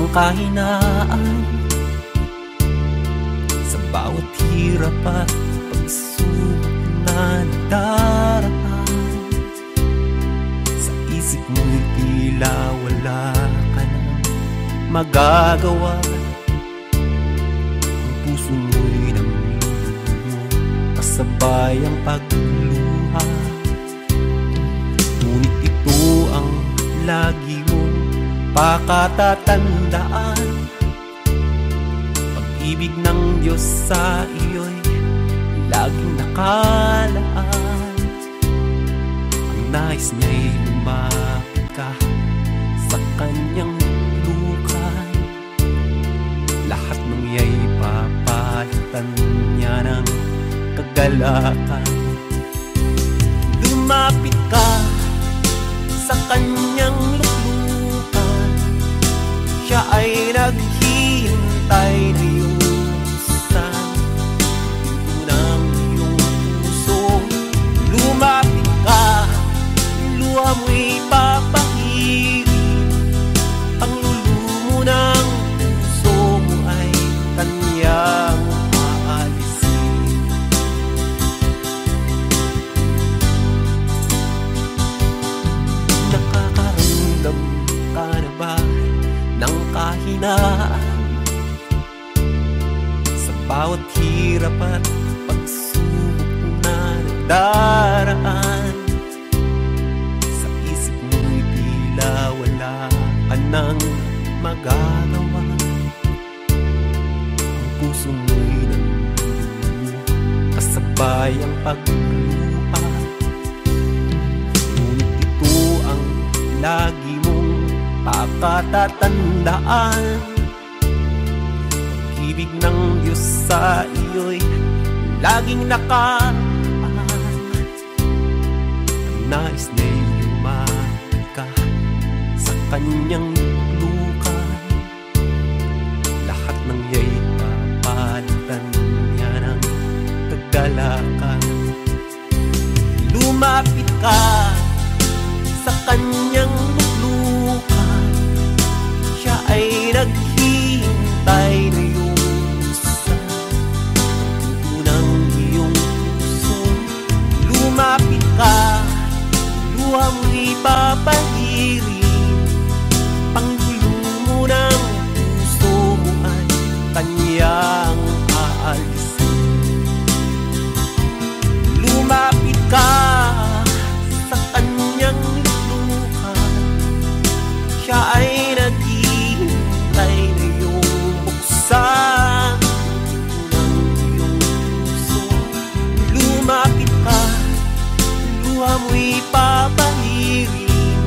kahinaan sa bawat hirap at pagsubok na nadaraan. Sa isip mo'y tila wala ka nang magagawa. Ang puso mo'y namlulumo kasabay ang pagluha. Ngunit ito ang lagi mong pakatatandaan. Pag-ibig ng Diyos sa iyo'y laging nakalaan. Ang nais niya'y lumapit ka sa kanyang lukay. Lahat ng iya'y papalitan niya ng kagalakan. Lumapit ka sa kanyang luklukan. Siya ay naghihintay na yusan ito ng iyong puso. Lumapit ka, luha mo'y papahirin. Panglulumo ng puso mo ay kanyang aalisin. Nakakaramdam ka na ba ng kahinaan sa bawat hirap at pagsubok na nadaraan? Sa isip mo'y tila wala ka nang magagawa. Ang puso mo'y namlulumo kasabay ang pagluha. Ngunit ito ang lagi mong pakatatandaan. Pag-ibig ng Diyos sa iyo'y laging nakaan. Ang nais niya'y lumapit ka sa kanyang lukay. Lahat ng iya'y papalitan niya ng kagalakan. Lumapit ka sa kanyang luklukan. Siya ay naghihintay na yusan ito ng iyong puso. Lumapit ka, luha mo'y papahirin. Panglulumo ng puso mo ay kanyang aalisin. Lumapit ka sa kanyang luklukan. Siya ay naghihintay na iyong buksan ng iyong puso. Lumapit ka, luha mo'y papahirin.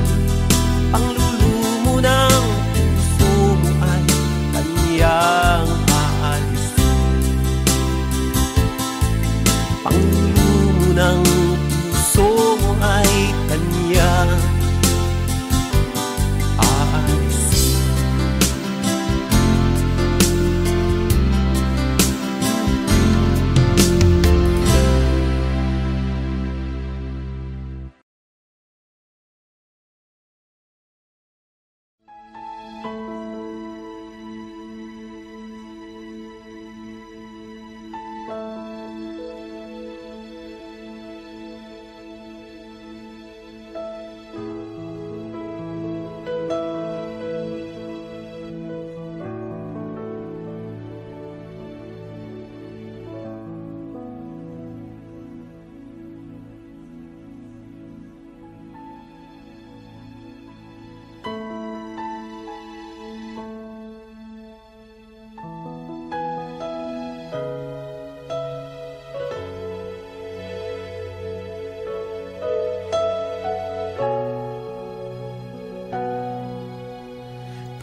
Panglulumo ng puso mo ay kanyang aalisin. Panglulumo ng puso mo ay kanyang aalisin.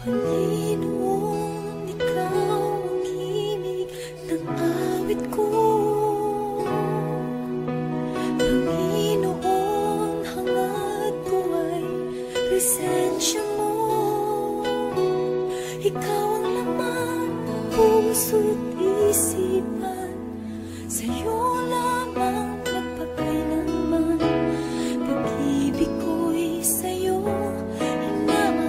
Panginoon, ikaw ang himig ng awit ko. Panginoon, hangad ko ay presensya mo. Ikaw ang laman ng puso't isipan. Sa'yo lamang magpakailanman. Pag-ibig ko'y sa'yo inaalay.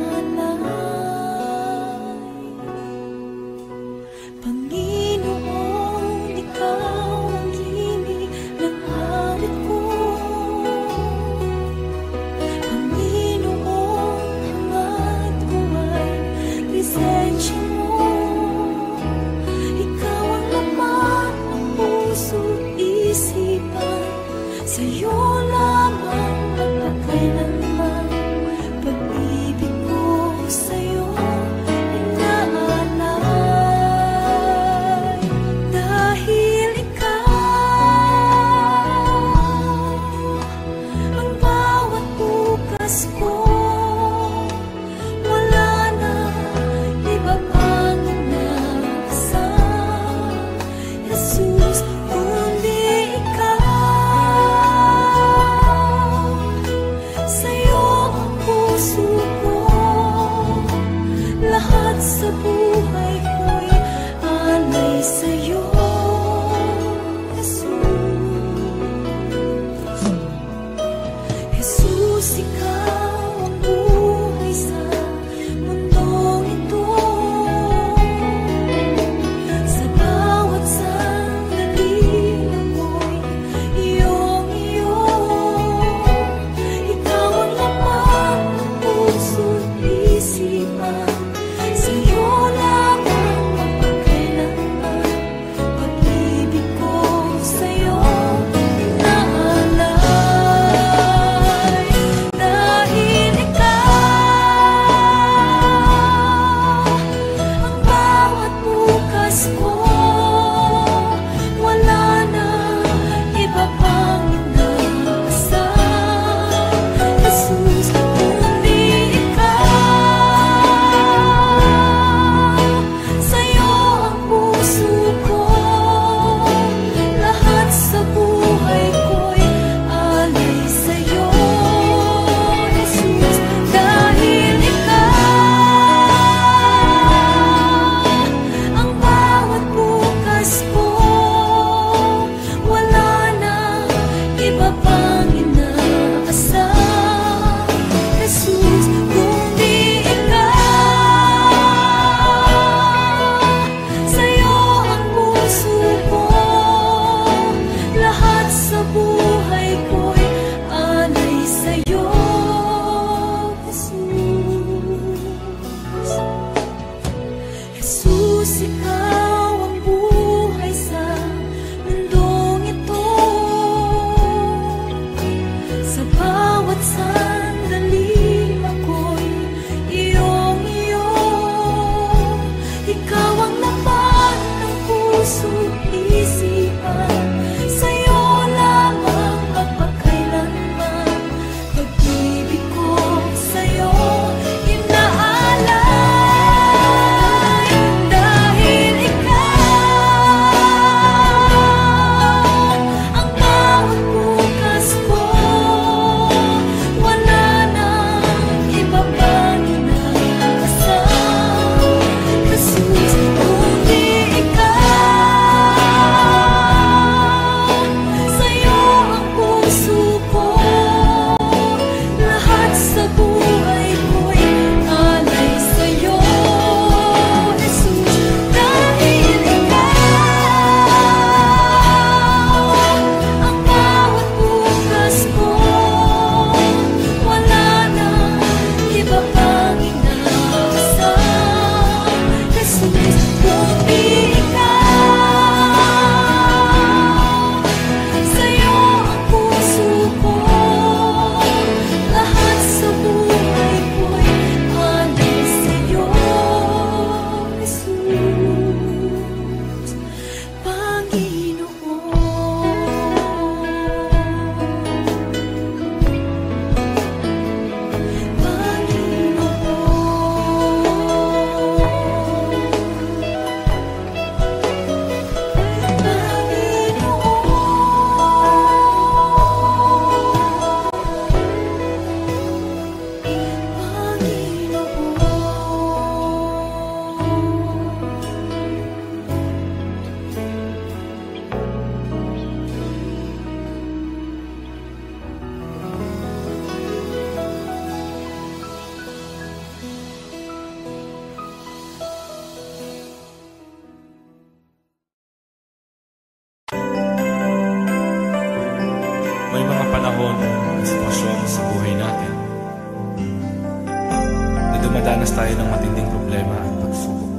Dumadanas tayo ng matinding problema at pagsubok.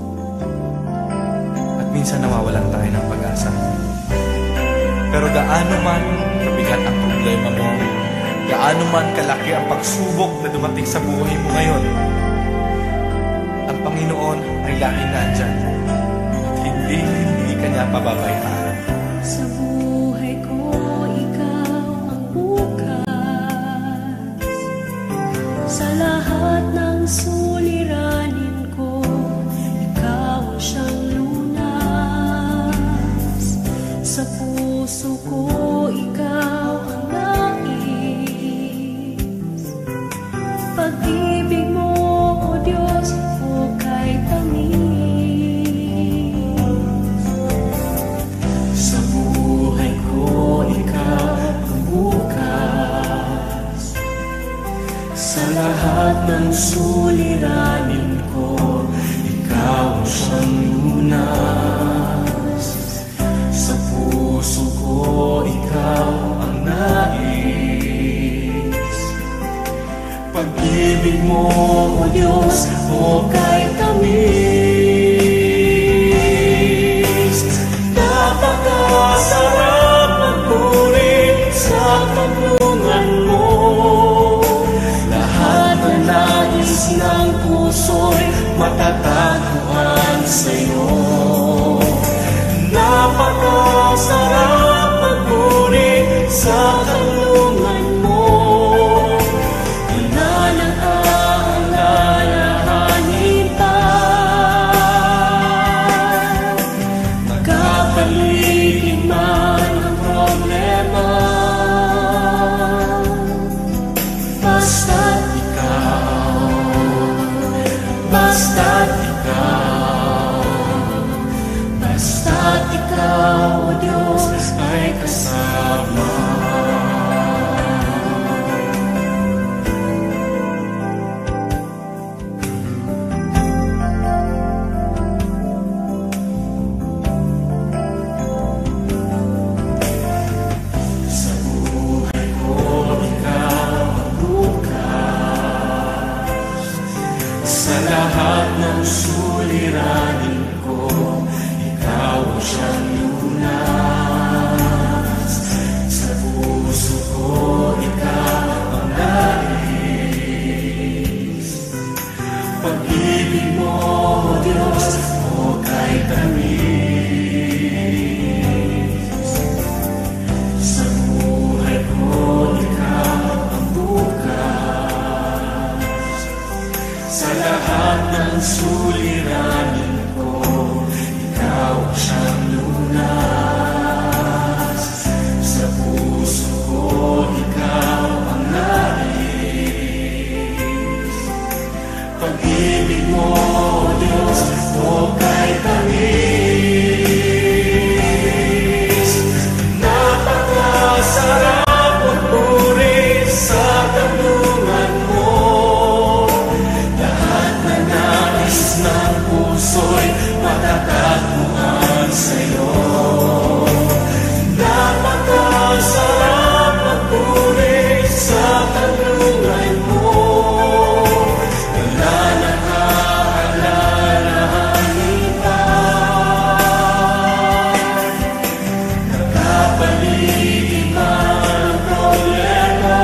At minsan nawawalan tayo ng pag-asa. Pero gaano man kabigat ang problema mo, gaano man kalaki ang pagsubok na dumating sa buhay mo ngayon, ang Panginoon ay laging nandyan at hindi ka niya pababayaan. Sa buhay ko, ikaw ang bukas. Sa lahat ng suliranin ko, ikaw ang siyang lunas. Sa puso ko, ikaw ang nais. Pag-ibig mo, O Diyos, hukay tamis. Sa buhay ko, ikaw ang bukas. Sa lahat ng suliranin ko, ikaw ang siyang lunas. Sa puso ko, ikaw ang nais. Pag-ibig mo, O Diyos, hukay tamis. Napakasarap magpuri sa tanungan mo. Lahat ng nais ng puso'y matatagpuan sa'yo. Napakasarap magpuri sa tanungan mo. Wala nang aalalahanin pa. Magkapaligid man ang problema, basta't ikaw, basta't ikaw, O Diyos, ay kasama. Sa buhay ko, ikaw ang bukas. Sa lahat ng suliranin ko, ikaw ang siyang lunas. Sa puso ko, ikaw ang nais. Pag-ibig mo, O Diyos, hukay tamis. Sa buhay ko, ikaw ang bukas. Sa lahat ng suliranin ko, ikaw ang siyang lunas. Sa puso ko, ikaw ang nais. Pag-ibig mo, O Diyos, hukay tamis. Napakasarap magpuri sa tanungan mo. Lahat na nais ng puso'y matatagpuan sa'yo. Napakasarap magpuri sa tanungan mo. Wala nang aalalahanin pa. Nagkapaligid man ang problema,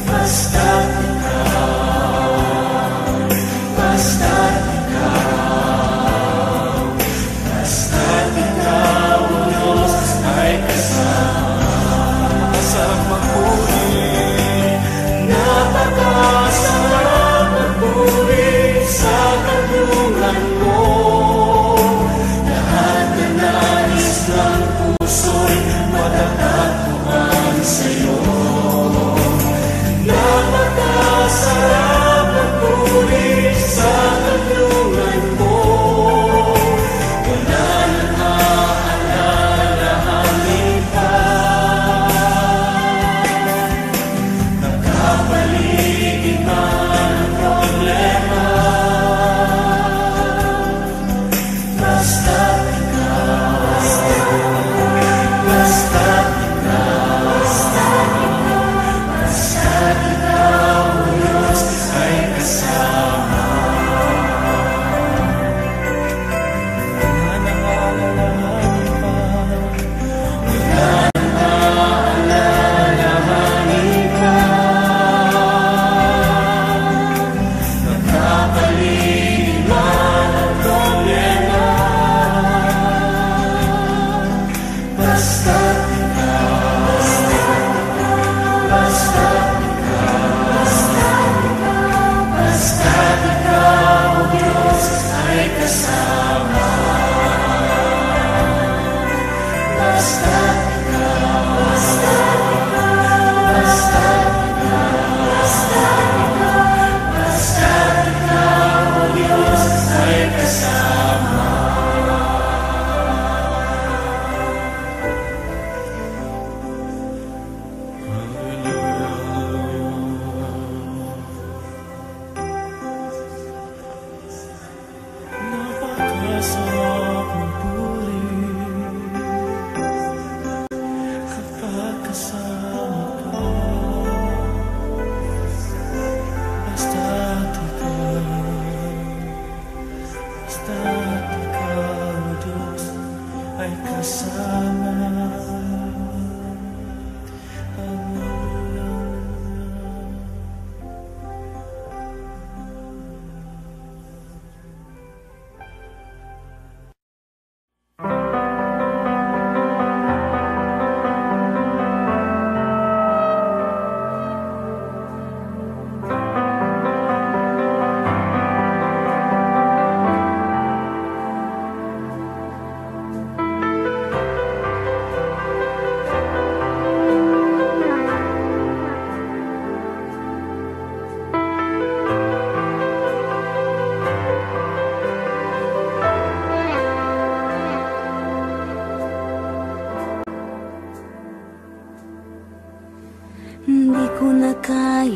basta't ikaw,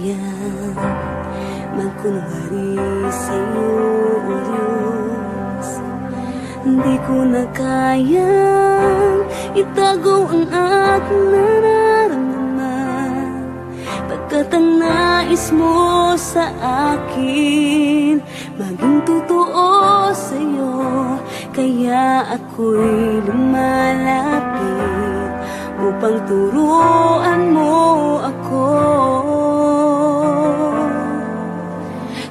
kayang magkunwari sa'yo, O Diyos. Di ko na kayang itago ang aking nararamdaman, pagkat ang nais mo sa akin maging totoo sa'yo. Kaya ako'y lumalapit upang turuan mo ako.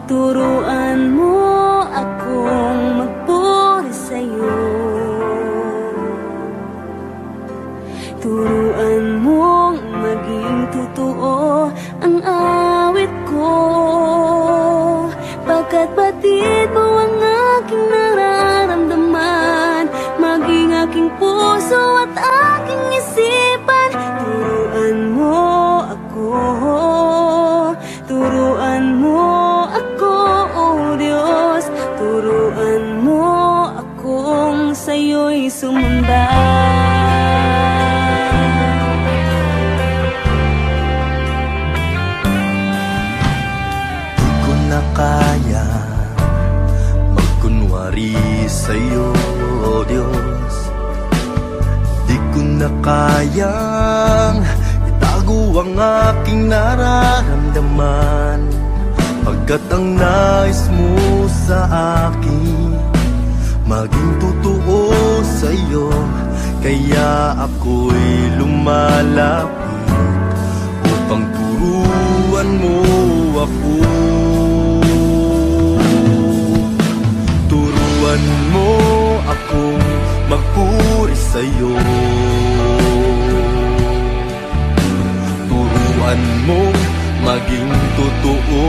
Turuan mo akong magpuri sa'yo. Turuan mong maging totoo ang awit ko, pagkat batid mo ang aking nararamdaman, maging aking puso at aking isipan. Turuan mo ako, turuan mo ako, O Diyos. Turuan mo akong sa'yo'y sumamba. Kaya magkunwari sa'yo, O Diyos. Di ko na kayang itago ang aking nararamdaman, pagkat ang nais mo sa akin maging totoo sa'yo. Kaya ako'y lumalapit upang turuan mo ako. Turuan mo akong magpuri sa'yo. Turuan mo maging totoo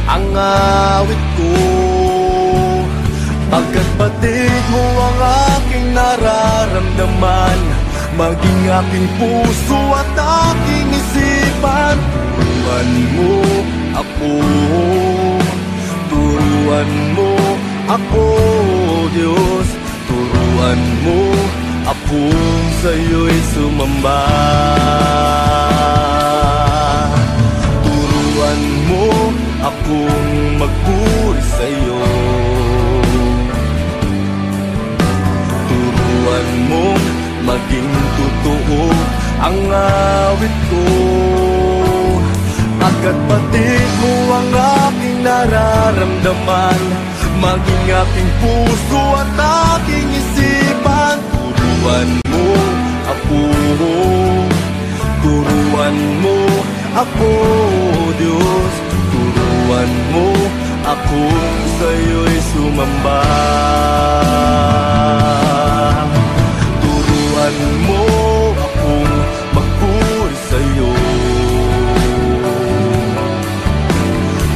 ang awit ko, pagkat batid mo ang aking nararamdaman, maging aking puso at aking isipan. Turuan mo ako, turuan mo ako, Diyos. Turuan mo akong sa'yo'y sumamba. Turuan mo akong magpuri sa'yo. Turuan mo maging totoo ang awit ko, pagkat batid mo ang aking nararamdaman, maging aking puso at aking isipan. Turuan mo ako, turuan mo ako, Diyos. Turuan mo akong sa'yo'y sumamba. Turuan mo akong magpuri sa'yo.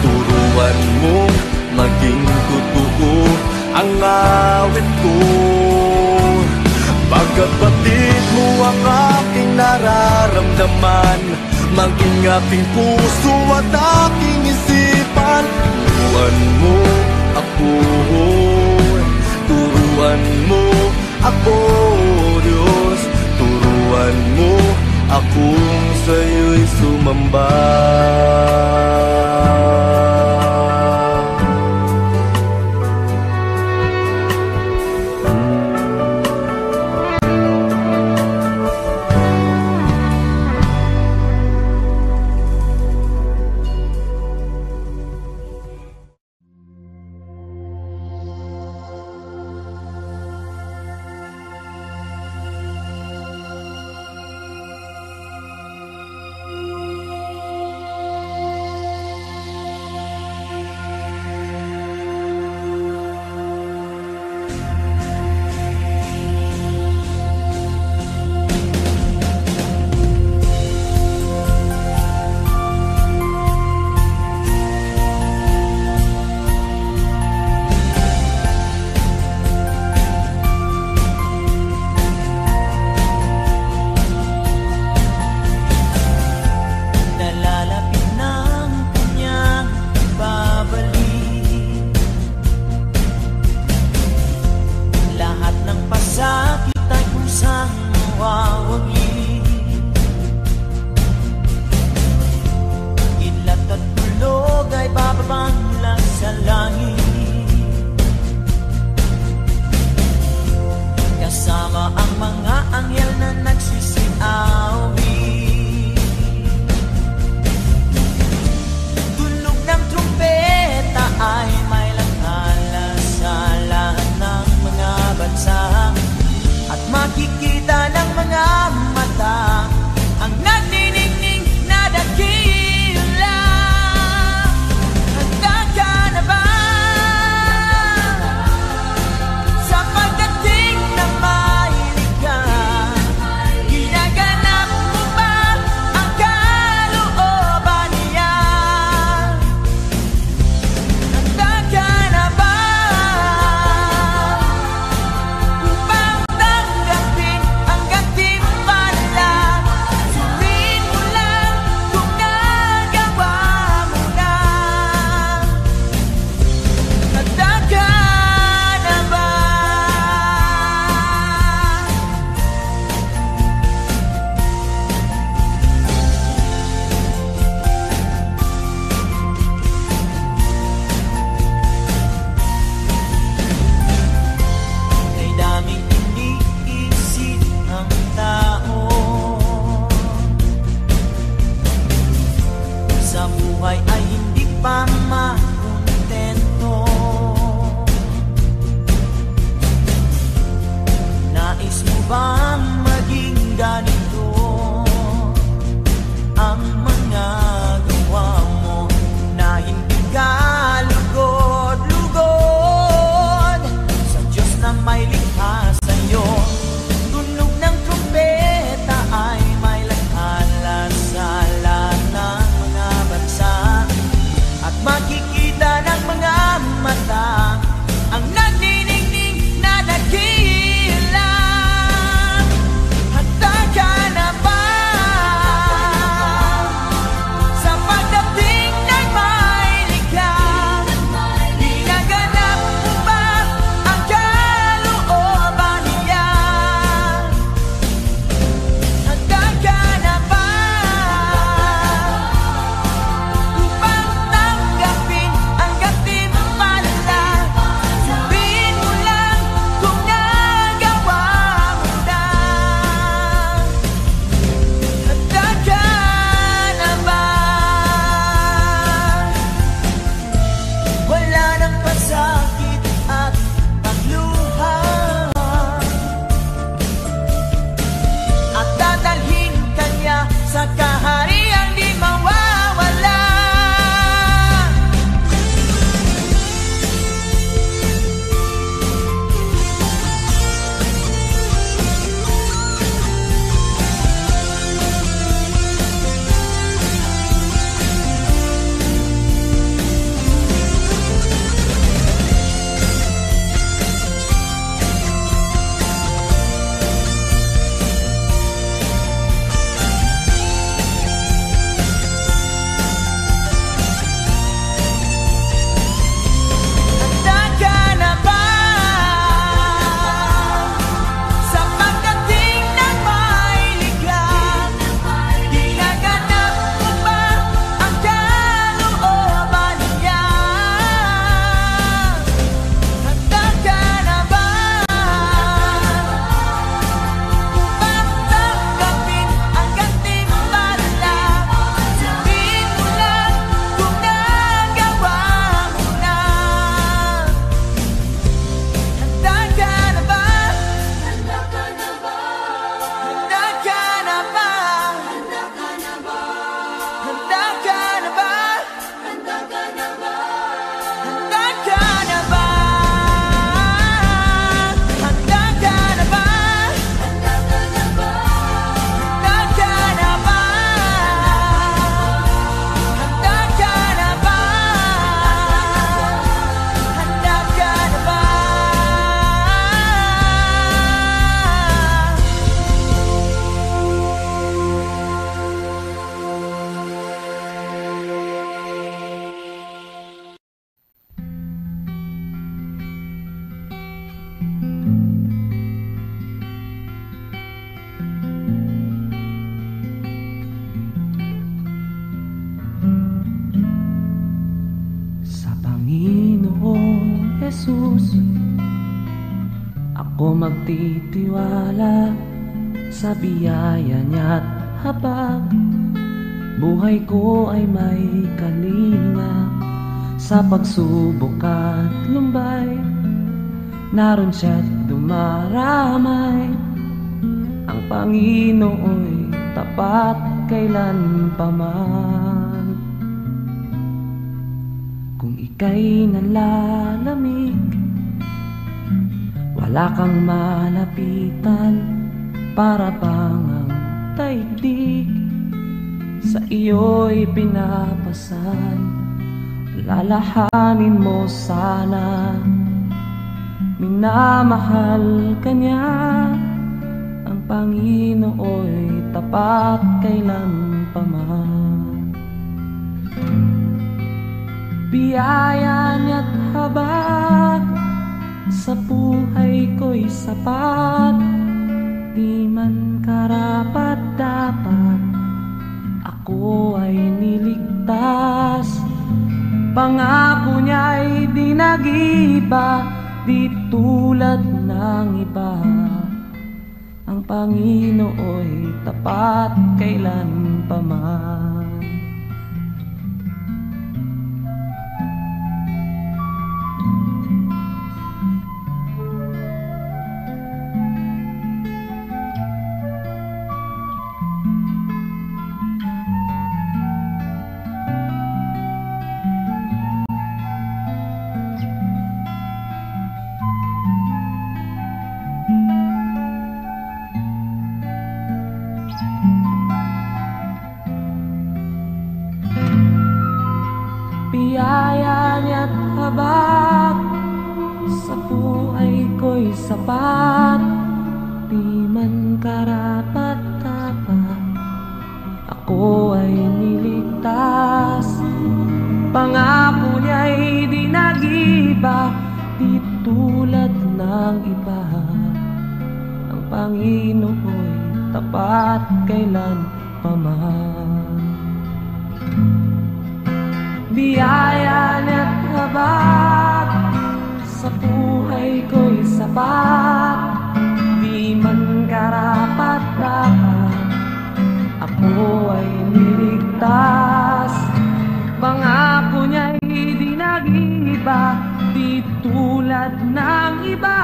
Turuan mo maging totoo ang awit ko, pagkat batid mo ang aking nararamdaman, maging aking puso at aking isipan. Turuan mo ako, turuan mo ako, Diyos. Turuan mo akong sa'yo'y sumamba. Jesus. Ako magtitiwala sa biyaya niya't habag buhay ko ay may kalinga. Sa pagsubok at lumbay, naroon siya't dumaramay. Ang Panginoo'y tapat kailan pa man. Kung ika'y nalalamig, wala kang malapitan, para bang ang daigdig sa iyo'y pinapasan. Lalahanin mo sana, minamahal ka niya. Ang Panginoo'y tapat kailan pa man. Biyaya niya't habag sa buhay ko'y sapat. Di man karapat-dapat, ako ay niligtas. Pangako niya'y di nag-iba, di tulad ng iba. Ang Panginoo'y tapat kailan pa man. Biyaya niya't habag sa buhay ko'y sapat. Di man karapat-dapat, ako ay niligtas. Pangako niya'y di nag-iba, di tulad ng iba. Ang Panginoo'y tapat kailan pa man. Biyaya niya't habag sa buhay ko'y sapat. Di man karapat-dapat, ako ay niligtas. Pangako niya'y di nag-iba, di tulad ng iba.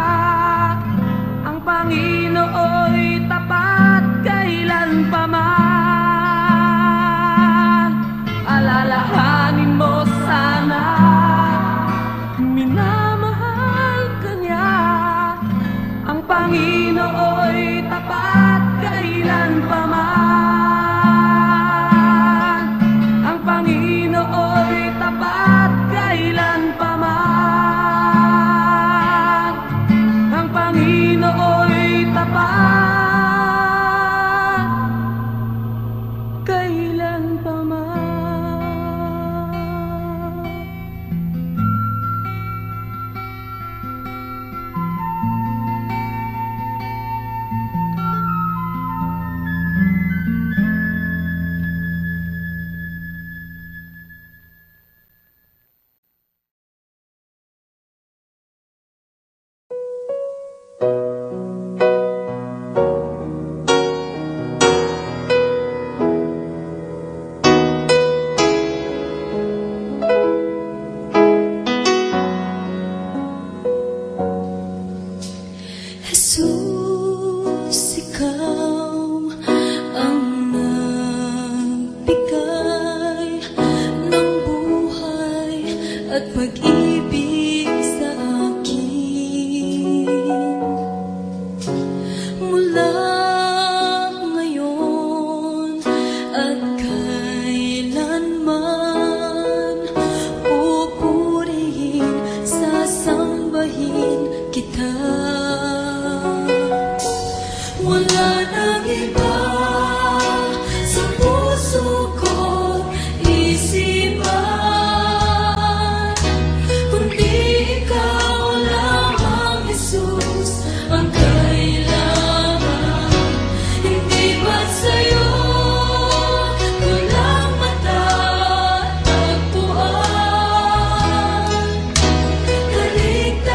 Ang Panginoo'y tapat kailan pa man. Alalahanin mo sana, minamahal ka niya. Ang Panginoo'y tapat kailan pa man. Ang Panginoo'y tapat kailan pa man. Ang Panginoo'y tapat kailan pa man. Jesus, ikaw ang nagbigay ng buhay at pag-ibig sa akin. Mula ngayon at kailanman, pupurihin, sasambahin kita. Wala nang iba sa puso ko't isipan, kundi ikaw lamang, Jesus, ang kailangan. Hindi ba't sa'yo ko lang matatagpuan? Kaligtasan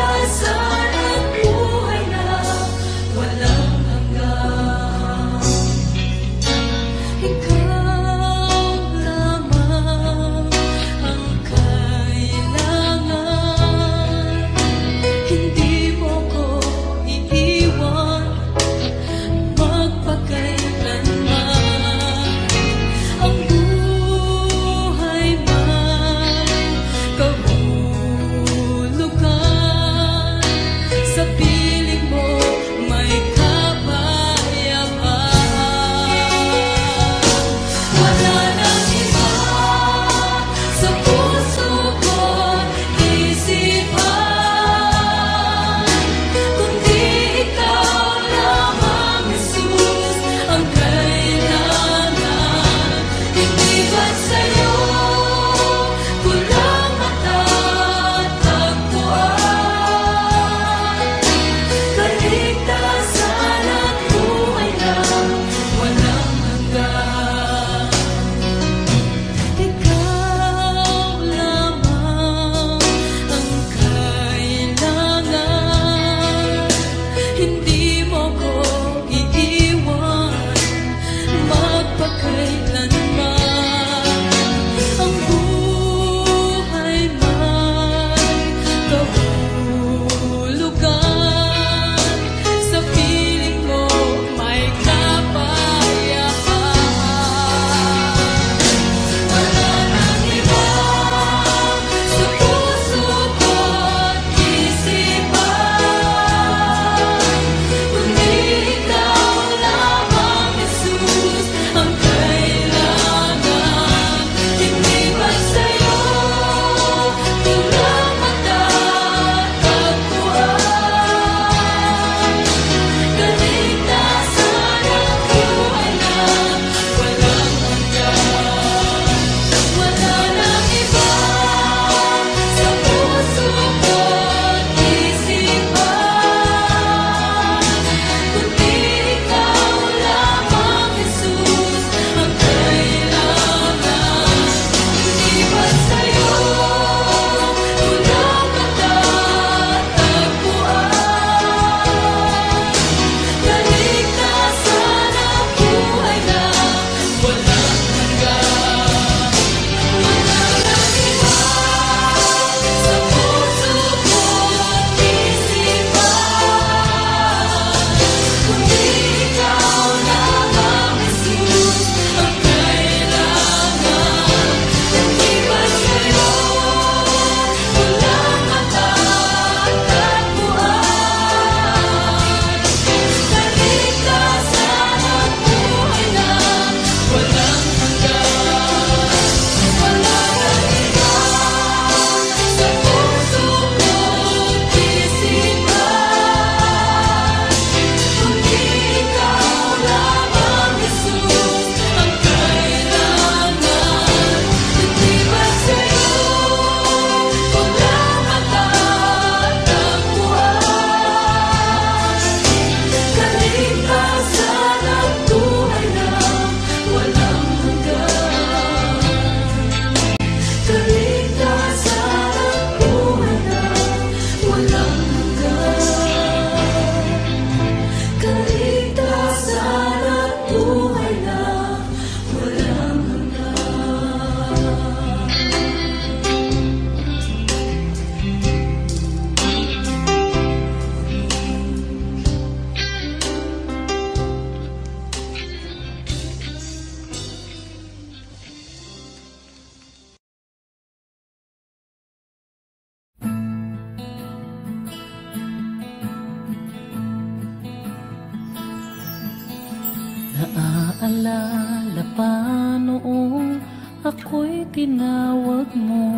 Naalala pa noong ako'y tinawag mo,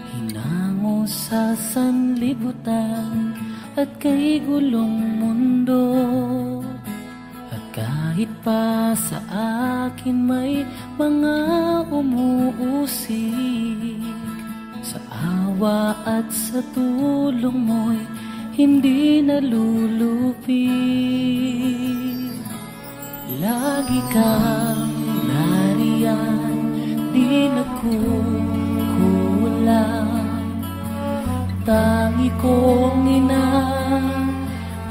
hinango sa sanlibutan at kay gulong mundo. At kahit pa sa akin may mga umuusik, sa awa at sa tulong mo'y hindi nalulupig. Lagi kang nariyan, di nagkukulang. Tangi kong inaasahan,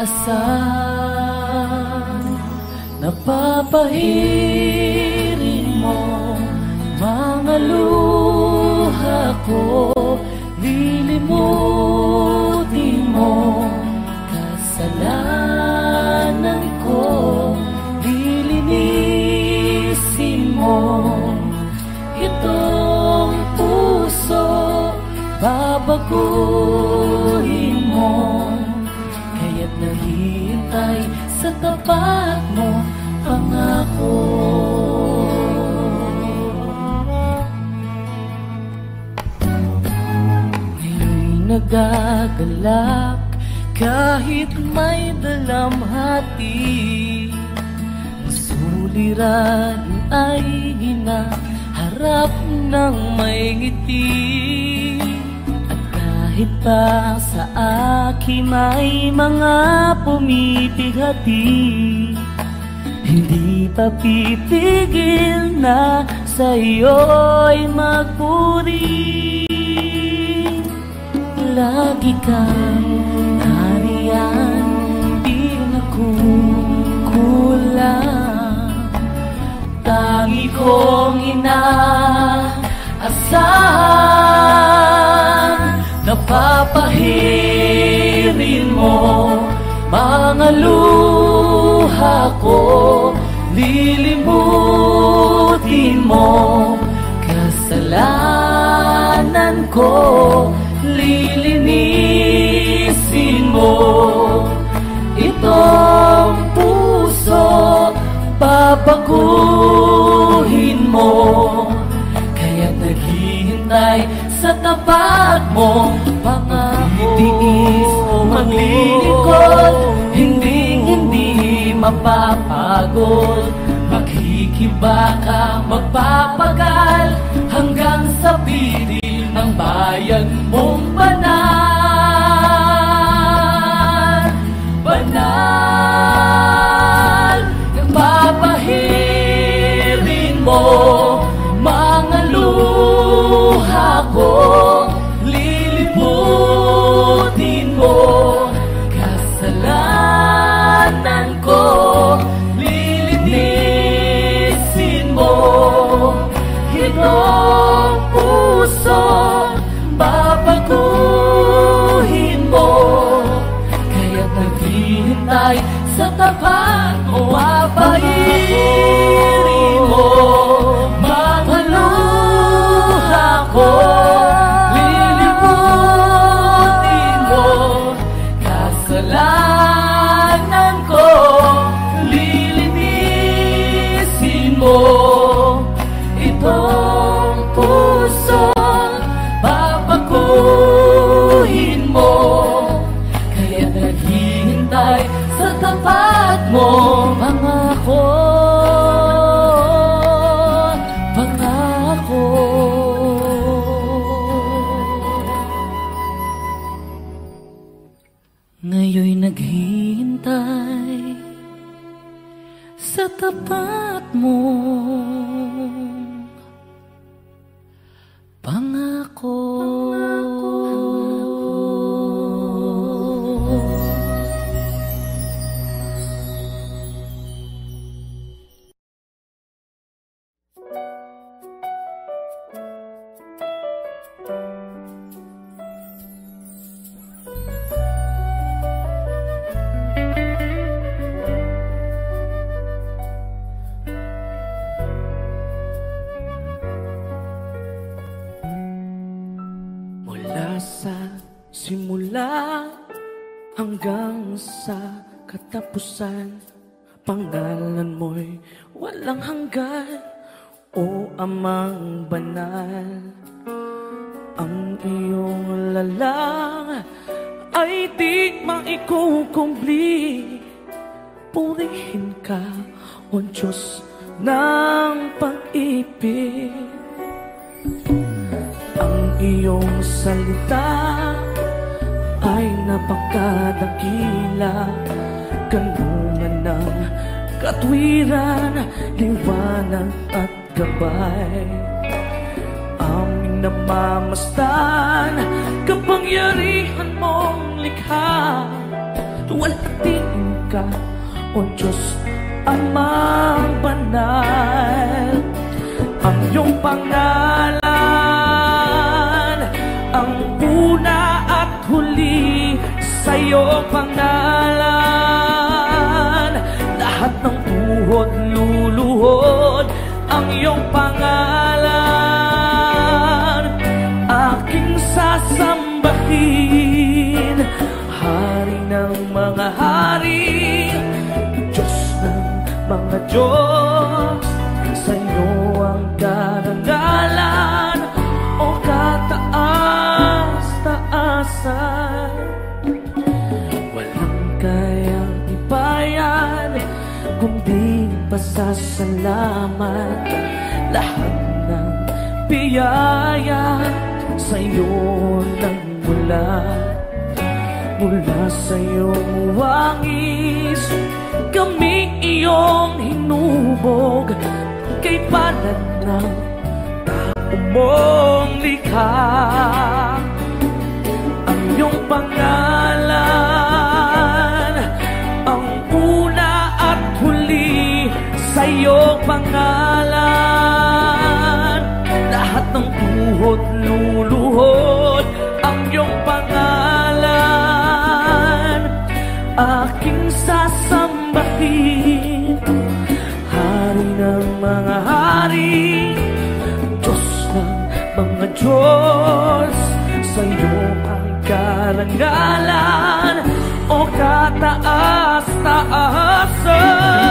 napapahirin mo mga luha ko. Lilimutin mo kasalanan ko, lilinisin mo itong puso, babaguhin mo. Kaya't nahihintay sa tapat mo, pangako. Nagagalak kahit may dalamhati, ang suliran ay hinaharap ng may ngiti. At kahit pa sa akin may mga pumipigati, hindi pa pipigil na sa'yo'y magpuri. Lagi kang nariyan, di nagkukulang. Tangi kong inaasahan, napapahirin mo mga luha ko. Lilimutin mo kasalanan ko, lilinisin mo itong puso, babaguhin mo. Kaya't naghihintay sa tapat mo, pangako. Tiis, maglilingkod, hindi mapapagod. Maghihikibaka, magpapagal hanggang sa piling ng bayan mong banal. Banal, napapahirin mo mga luha ko. Lilimutin mo kasalanan ko, lilinisin mo itong puso, babaguhin mo. Kaya't naghihintay sa tapat mo, papahirin mo mga luha ko. Lilimutin mo kasalanan ko, lilinisin mo itong puso, babaguhin mo. Kaya naghihintay sa tapat mo, pangako, pangako. Ngayon'y naghihintay sa tapat mo, pangako. Sa simula hanggang sa katapusan, pangalan mo'y walang hanggan, o Amang banal. Ang iyong lalang ay di maikukumpli. Purihin ka, o Diyos ng pag-ibig. Ang iyong salita ay napakadakila, kanungan ng katwiran, liwanag at gabay. Aming namamasdan, kapangyarihan mong likha. Luwalhatiin ka, o Diyos, Amang banal. Ang iyong pangalan, ang una at huli, sa iyong pangalan lahat ng tuhod luluhod. Ang iyong pangalan aking sasambahin, Hari ng mga hari, Diyos ng mga Diyos. Sa iyo ang karangalan, o kataas-taasan. Walang kayang ibayan, kundi pasasalamat. Lahat ng biyaya sa iyo nagmula. Mula sa iyong wangis, kami iyong hinubog. Kay palad ng tao mong likha. Ang iyong pangalan, ang una at huli, sa iyong pangalan lahat ng tuhod luluhod. Ang iyong pangalan aking sasambahin, Hari ng mga hari, Diyos ng mga Diyos. Sa iyo ang karangalan, o kataas-taasan.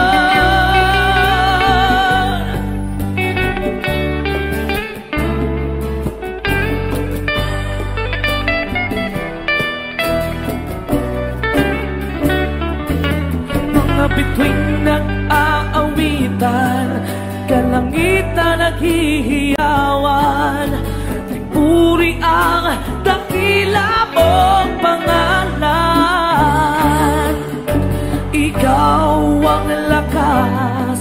Mga bituin nag-aawitan, kalangitan naghihiyawan. Puri ang dakila mong pangalan. Ikaw ang lakas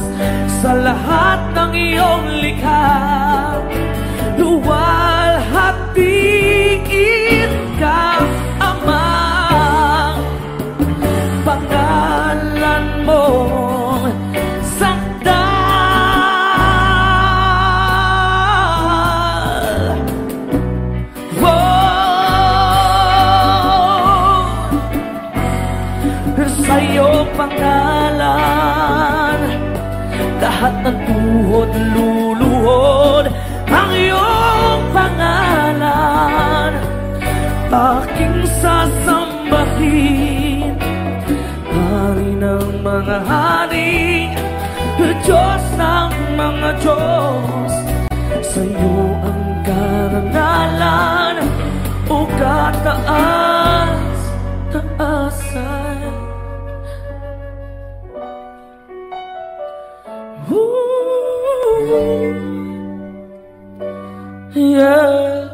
sa lahat ng iyong likha. Luwalhatiin ka, Ama. Pangalan mo sa iyong pangalan lahat ng tuhod luluhod. Ang iyong pangalan aking sasambahin, Hari ng mga hari, Diyos ng mga Diyos. Sa iyo ang karangalan, o kataas-taasan. Yeah.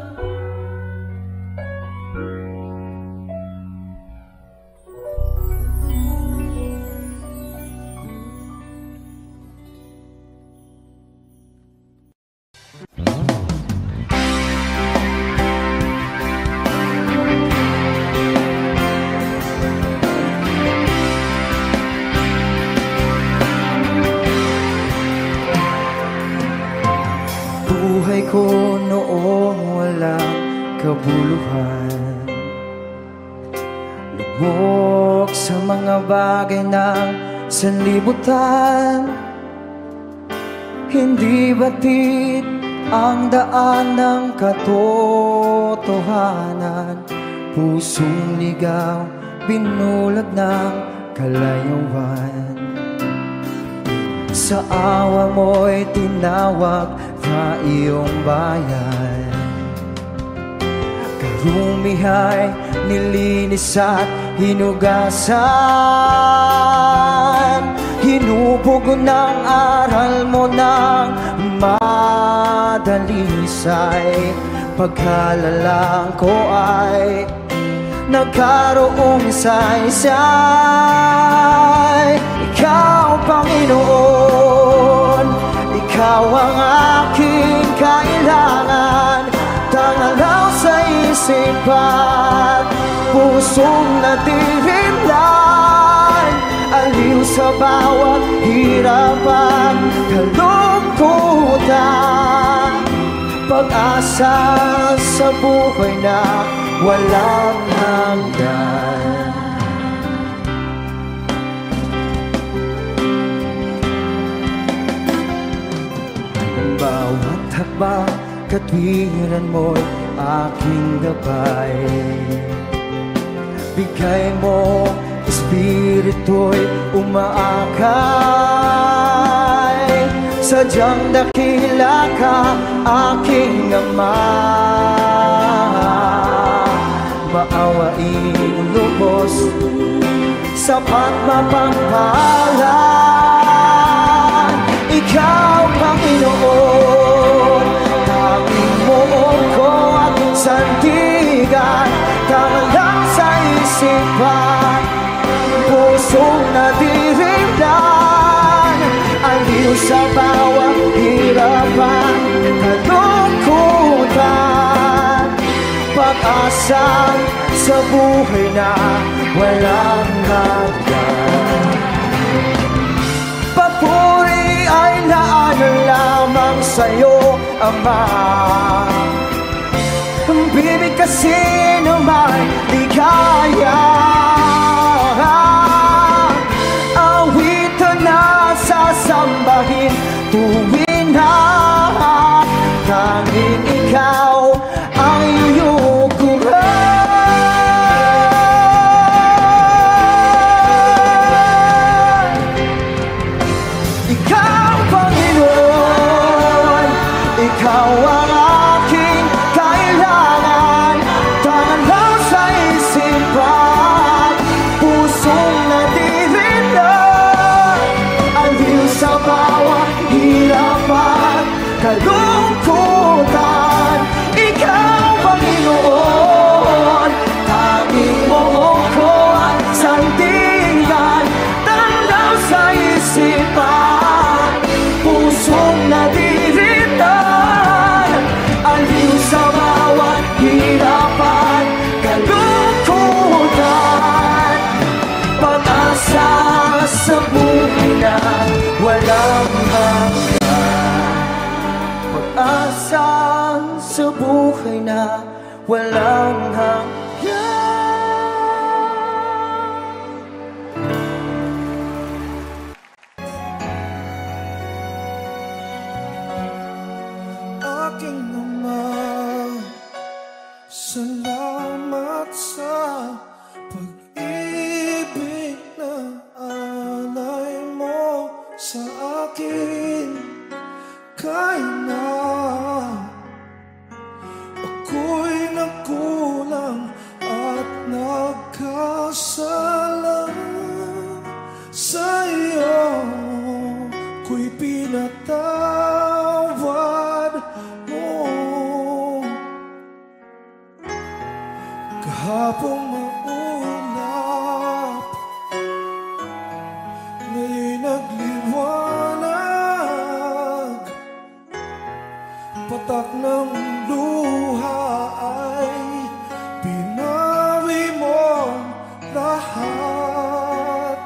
Buhay ko noong walang kabuluhan, lubog sa mga bagay ng sanlibutan. Hindi batid ang daan ng katotohanan, pusong ligaw, binulag ng kalayuan. Sa awa mo'y tinawag na iyong bayan. Karumihay nilinis at hinugasan. Hinubog ng aral mo ng madalisay. Pagkalalang ko ay nagkaroong saysay. Ikaw, Panginoon, ikaw ang aking kailangan. Tangalaw sa isipan, pusong natirimlan. Aliw sa bawat hirapan, kalungkutan. Pag-asa sa buhay na walang hanggan. Bawat hakbang, katwiran mo'y aking gabay. Bigay mo, espiritu'y umaakay. Sadyang dakila ka, aking Ama. Maawaing lubos, sapat mapangpalan. Ikaw, Panginoon, tanging mo ko at sandigan. Tanglang sa isipan, pusong nadirimlan. Aliw sa bawat hirapan, kalungkutan. Pag-asa sa buhay na walang hanggan. Papuri ay naanan lamang sa'yo, Ama. Bibig kasi naman di kaya. Awitan na sasambahin tuwin na tanging ikaw ang iyukuran. Ikaw, Panginoon, ikaw ang aking kailangan. Tangalaw sa isipan, pusong nadirindan. Aliw sa bawat hirapan, kalungkutan. Ikaw, Panginoon, tanging mo ko at sandigan. Tangalaw sa isipan, pusong nadirindan. Aliw sa bawat hirapan, kalungkutan. Pag-asa sa buhay na walang hanggan. Pag-asa sa buhay na walang hanggan. Aking Ama, salamat sa pag-ibig na alay mo sa akin. Kahit na ako'y nagkulang at nagkasala sa iyo, ko'y pinatawad mo. Kahapong maulap, ngayon'y nagliwanag. Patak ng luha ay pinawi mo lahat.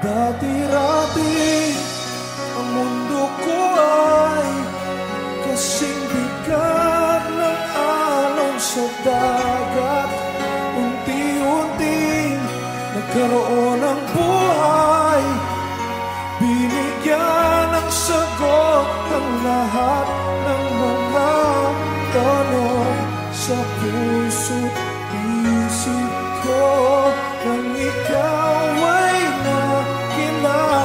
Dati-rati ang mundo ko ay kasing bigat ng alon sa dagat. Unti-unting nagkaroon ng buhay, binigyan ng sagot ang lahat ng mga tanong sa puso't isip ko. Nang ikaw ay nakilala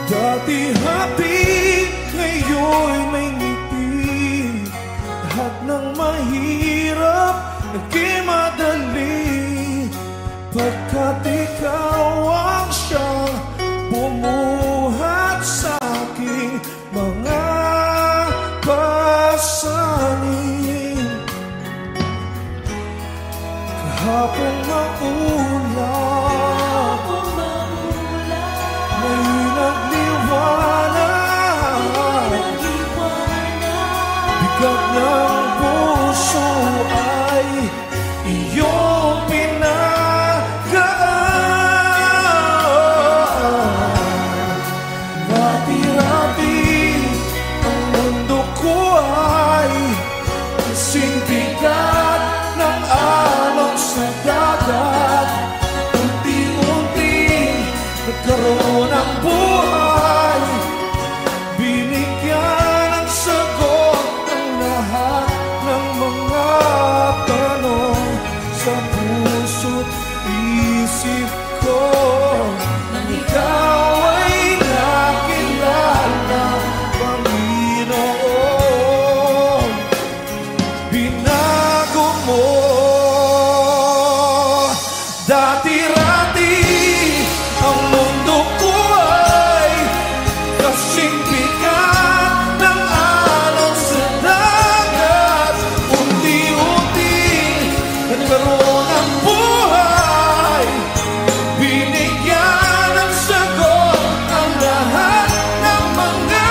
Dati happy, ngayon'y may ngiti. Lahat ng mahirap, naging madali. Pagkat ikaw ang siyang bumuhat sa aking mga pasanin. Kahapon maulan, may nagliwanag. Bigat ng puso ay iyong pinagaan. Rati-rati ang mundo ko ay kasing bigat ng alon sa dagat. Unti-unti nagkaroon ng buhay, binigyan ng sagot ang lahat ng mga tanong sa puso't isip ko. Nang ikaw ay nakilala, Panginoon, binago mo. Dati-rati ang mundo ko ay kasing bigat ng alon sa dagat. Unti-unti nagkaroon ng buhay, binigyan ng sagot ang lahat ng mga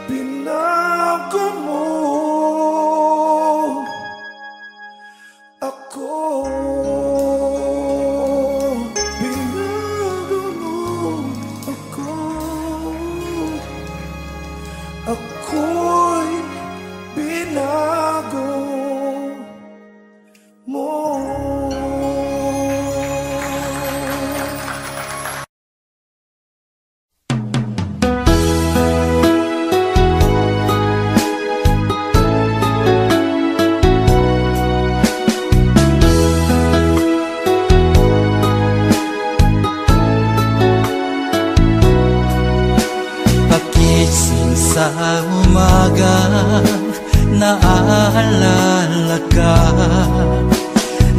binago mo ako. Binago mo ako. Ako'y binago mo. Pagising sa umaga, naaalala ka.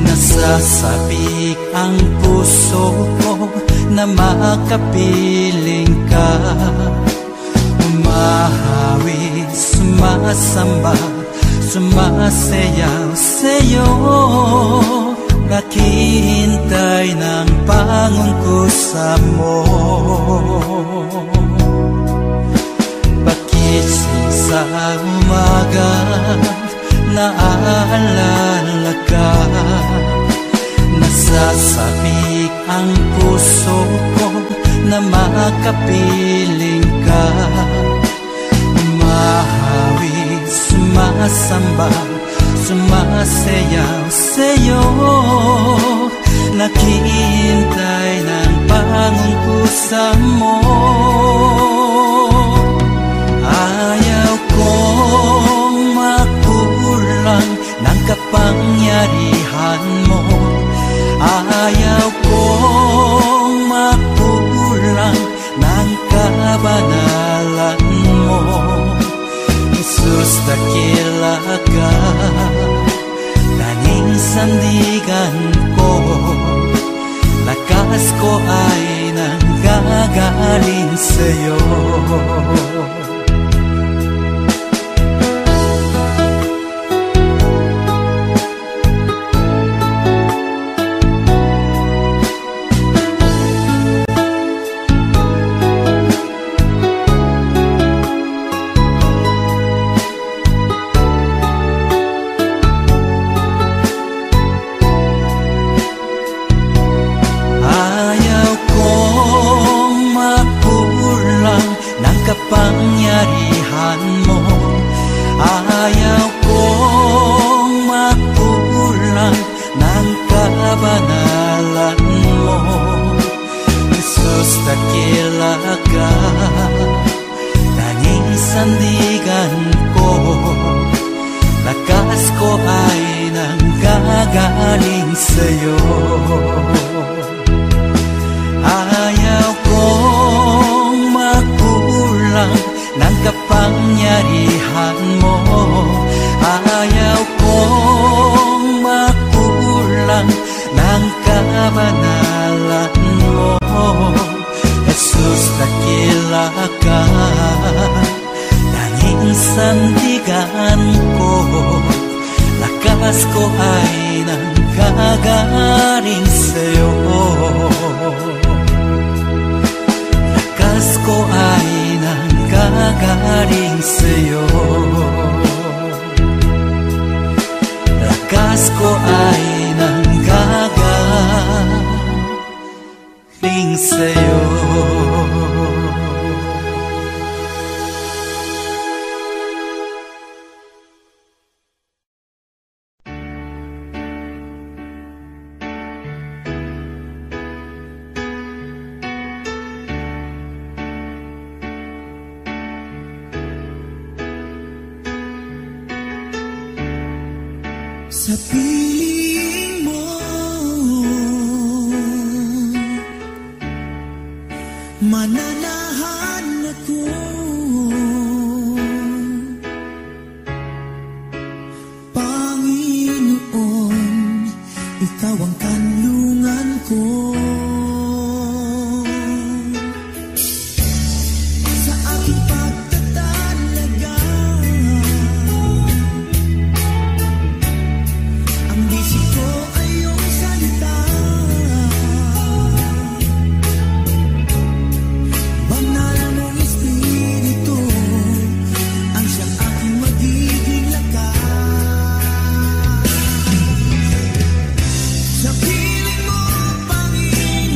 Nasasabik ang puso ko na makapiling ka. Umahawi, sumasamba, sumasayaw sa'yo. Naghihintay ng pangungkusa mo. Pagising sa umaga, naaalala ka. Nasasabik ang puso ko na makapiling ka. Umahawi, sumasamba, sumasayaw sa'yo. Naghihintay ng pangungkusa mo. Ayaw kong makulang ng kapangyarihan mo. Ayaw kong makulang ng kabanalan mo. Jesus, dakila ka, tanging sandigan ko. Lakas ko ay nanggagaling sa'yo. Ayaw kong makulang ng kapangyarihan nanggagaling sa'yo. Ayaw kong makulang ng kapangyarihan mo. Ayaw kong makulang ng kabanalan mo. Jesus, dakila ka, tanging sandigan ko. Lakas ko ay nanggagaling sa'yo. Lakas ko ay nanggagaling sa'yo. Lakas ko ay nanggagaling sa'yo. Sa piling mo, mananahan ako. Panginoon, ikaw ang kanlungan ko. Sa aking pagtatalaga, ang bisig ko ay iyong salita. Banal mong Espiritu ang siyang aking magiging lakas. Sa piling mo, Panginoon,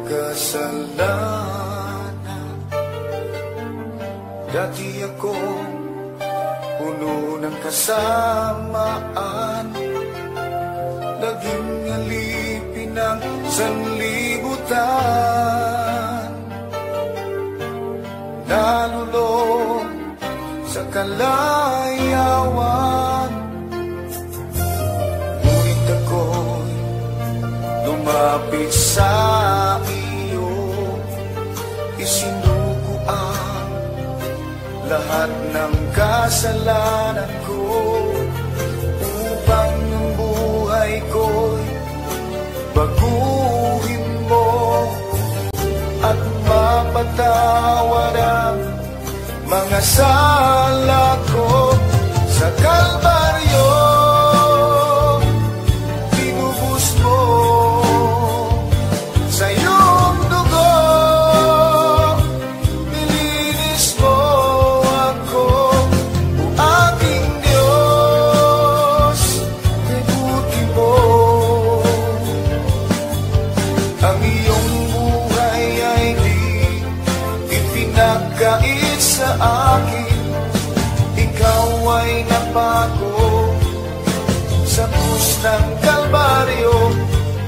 makasalanan. Dati akong puno ng kasamaan, naging alipin ng sanlibutan, nalulong sa kalayawan. Ngunit ako'y lumapit sa iyo, isinuko ang lahat ng kasalanan ko, upang ang buhay ko'y baguhin mo at mapatawad ang mga sala ko. Sa Kalbaryo tinubos mo, sa iyong dugo nilinis mo ako. O aking Diyos, ikuti mo ang iyong buhay ay di ipinagkait sa akin. Ikaw ay napako sa krus ng Kalbaryo,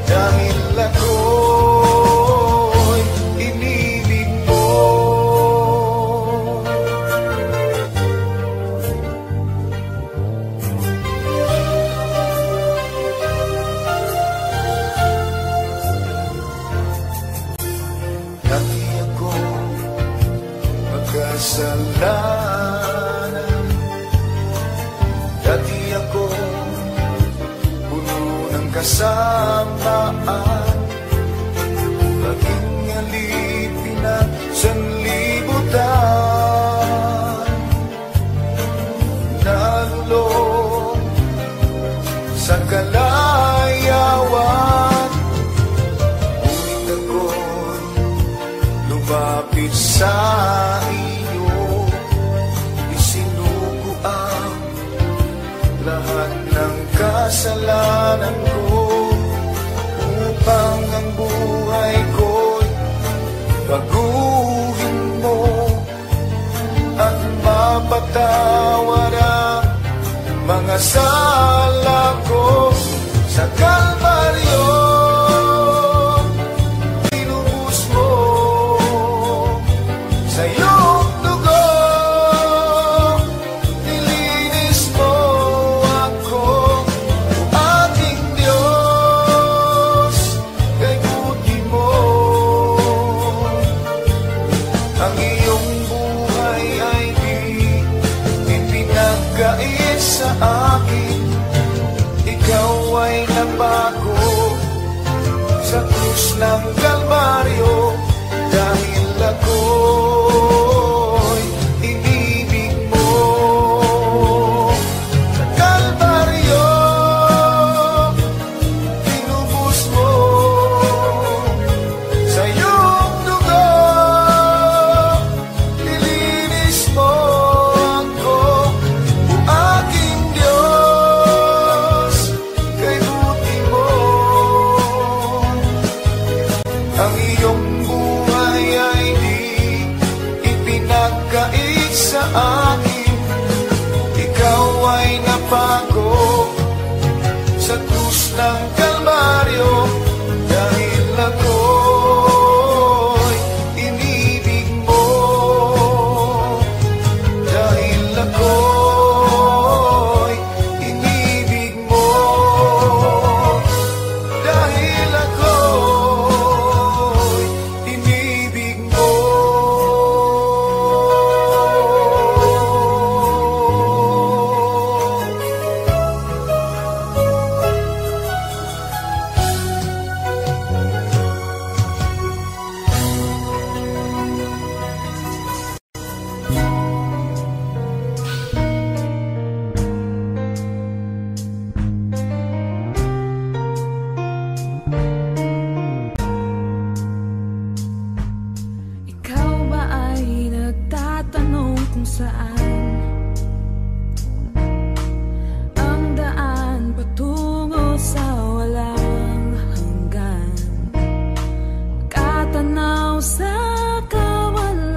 dahil ako'y inibig mo. Dati ako magkasalanan, dati ako puno ng kasamaan, naging alipin ng sanlibutan, nalulong sa kalayawan. Ngunit ako'y lumapit sa iyo, isinuko ang lahat ng kasalanan ko, upang ang buhay ko'y baguhin mo at mapatawad ang mga sala ko. Sa Kalbaryo tinubos mo, sa iyong dugo nilinis mo ako. O aking Diyos, ikuti mo ang iyong buhay ay di ipinagkait sa akin. Ikaw ay napako sa krus ng Kalbaryo, dahil ako'y inibig mo. Sa Kalbaryo tinubos mo, sa iyong dugo nilinis mo ako. O aking Diyos, kay buti mo ang iyong buhay ay di ipinagkait sa akin. Ikaw ay napako sa krus ng Kalbaryo, dahil ako'y inibig mo, dahil ako'y inibig mo, dahil ako'y inibig mo. tanaw sa kawalan.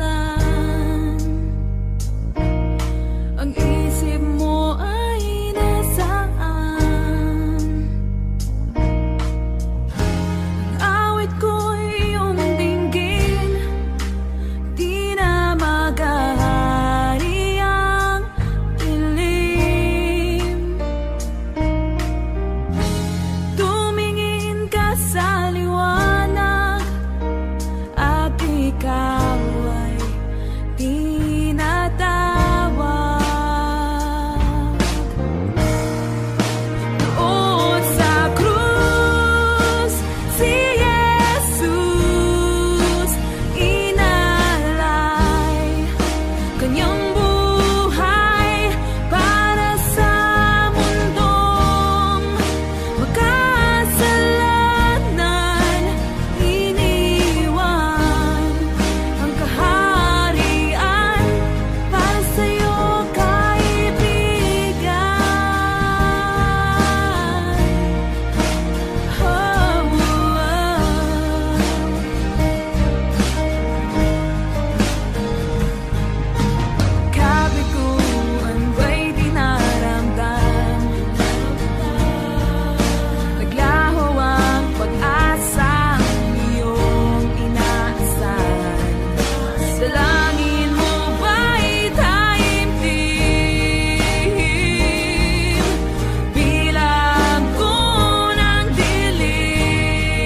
Ang isip mo ay nasaan? Ang awit ko'y iyong dinggin, di na maghahari ang dilim. Tumingin ka sa liwanag at ikaw ay tinatawag. Doon sa krus, si Jesus inalay kanyang buhay para sa mundong makasalanan. Iniwan ang kaharian para sa'yo, kaibigan. Kabiguan ba'y dinaramdam? Naglaho ang pag-asang iyong inaasahan. Dalangin mo ba'y taimtim? Bilang ko ng dilim.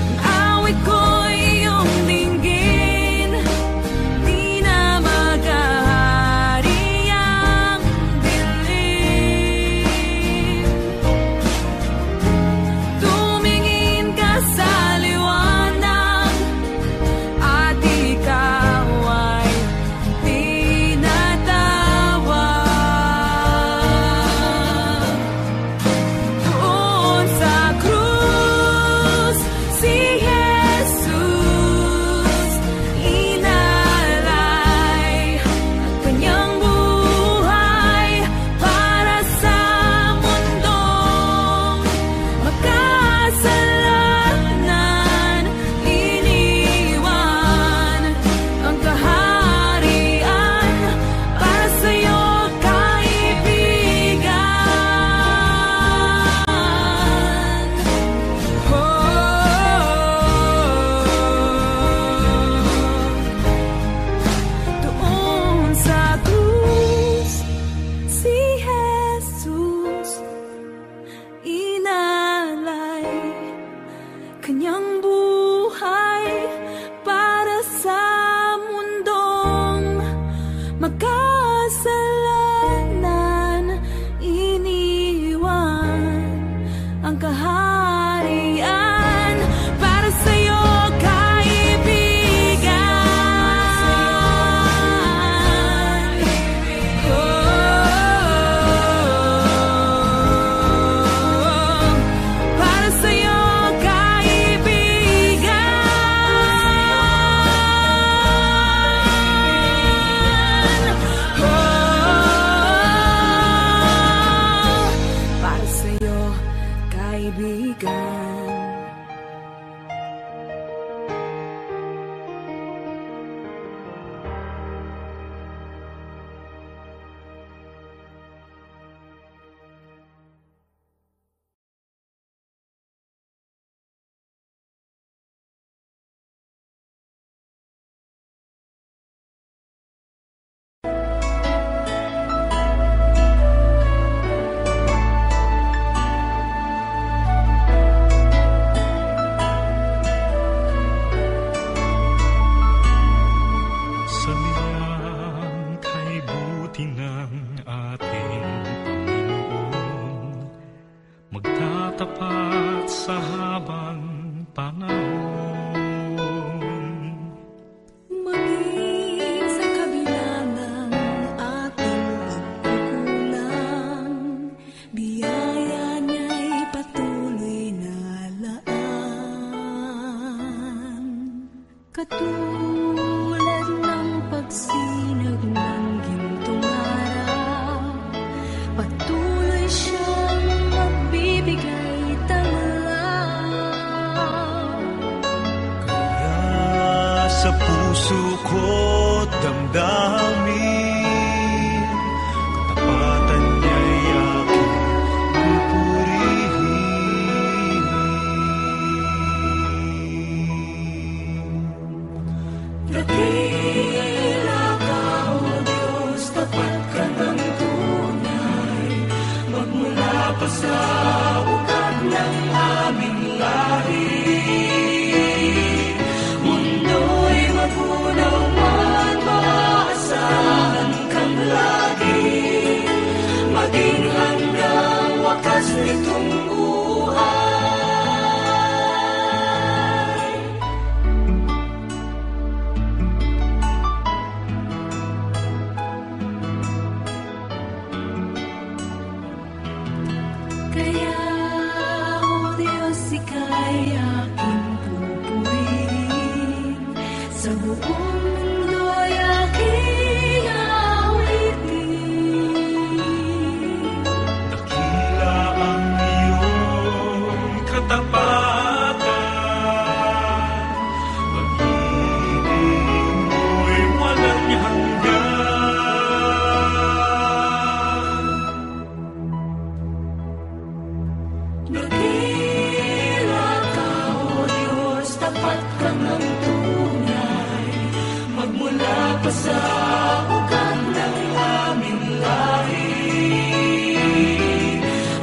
Ang awit ko'y iyong dinggin, di na maghahari ang dilim. Tumingin ka sa liwanag at ikaw ay tinatawag. Doon sa krus, si Jesus inalay ang kanyang buhay para sa mundong makasalanan. Iniwan ang kaharian para sa'yo, kaibigan. Doon sa krus, si Jesus inalay kanyang buhay para sa mundong makasalanan. Iniwan ang kaharian para sa'yo, kaibigan. Para sa'yo, kaibigan. Para sa'yo, kaibigan. Sa niyang kay buti ng ating Panginoon, magtatapat sa habang panahon. Maging sa kabila ng ating pagkukulang, biyaya niya'y patuloy na laan. Katulad ng pagsinag ng gintong araw, patuloy siyang magbibigay tanglaw. sa puso ko't damdamin, katapatan niya'y aking pupurihin. Dakila ka, O Diyos, tapat ka ng tunay, magmula pa sa ugat ng aming lahi. Mundo'y magunaw man, maaasahan kang lagi, maging hanggang wakas nitong buhay. Kaya, O Diyos, ika'y aking pupurihin, sa buong mundo'y aking awitin. Dakila ang iyong katapatan, pag-ibig mo'y walang hanggan. Dakila ka, O Diyos, tapat ka ng tunay, magmula pa sa ugat ng aming lahi.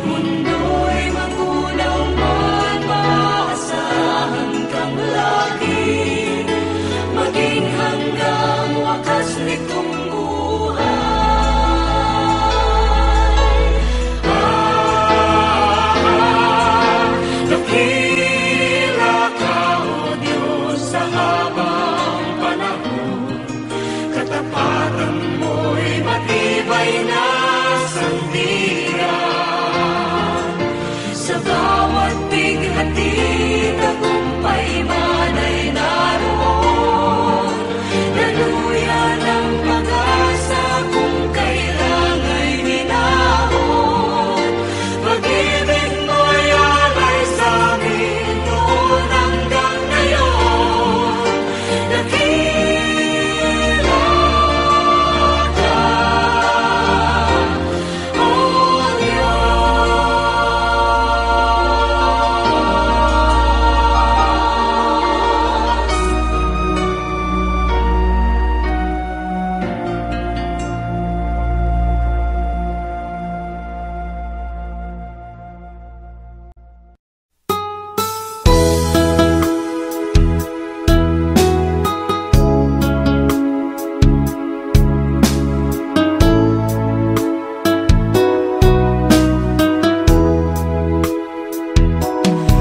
Mundo'y magunaw man, maaasahan kang lagi, maging hanggang wakas nitong buhay. Dakila ka, O Diyos, sa habang panahon, katapatan mo'y matibay na sandigan. Sa bawat bighati, tagumpay man ay naroon, daluyan ang pag-asa kung kailan ay hinahon. Pag-ibig mo'y alay sa amin noon hanggang ngayon. Dakila ka, O Diyos.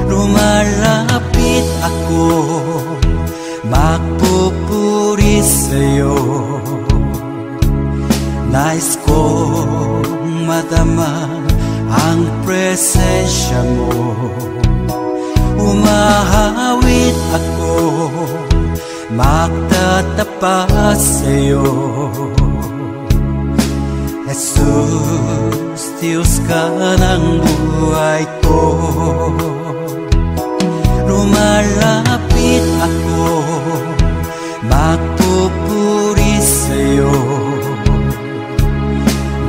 Lumalapit ako, magpupuri sa'yo. Nais kong madama ang presensya mo. Umahawit ako, magtatapat sa'yo. Jesus, Diyos ka ng buhay ko. Lumalapit ako, magpupuri sa'yo.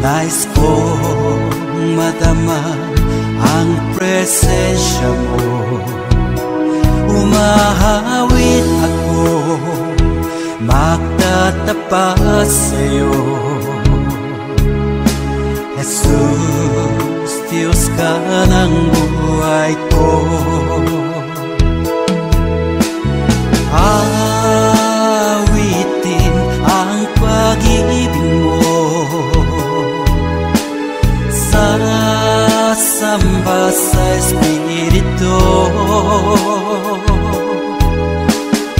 Nais kong madama ang presensya mo. Umahawit ako, magtatapat sa'yo. Jesus, Diyos ka ng buhay ko. Awitin ang pag-ibig mo, sasamba sa Espiritu.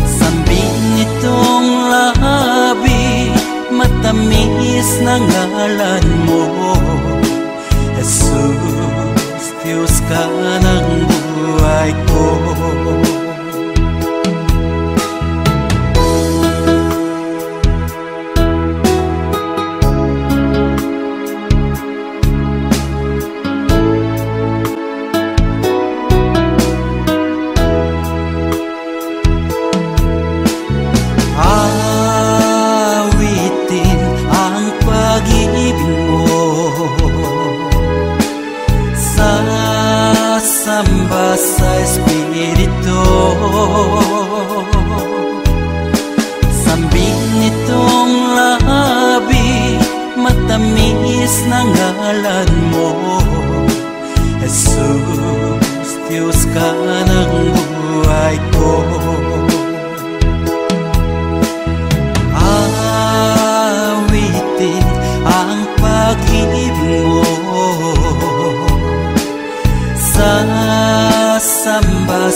Sambin nitong labi, matamis na ngalan mo. Jesus, Diyos ka ng buhay ko.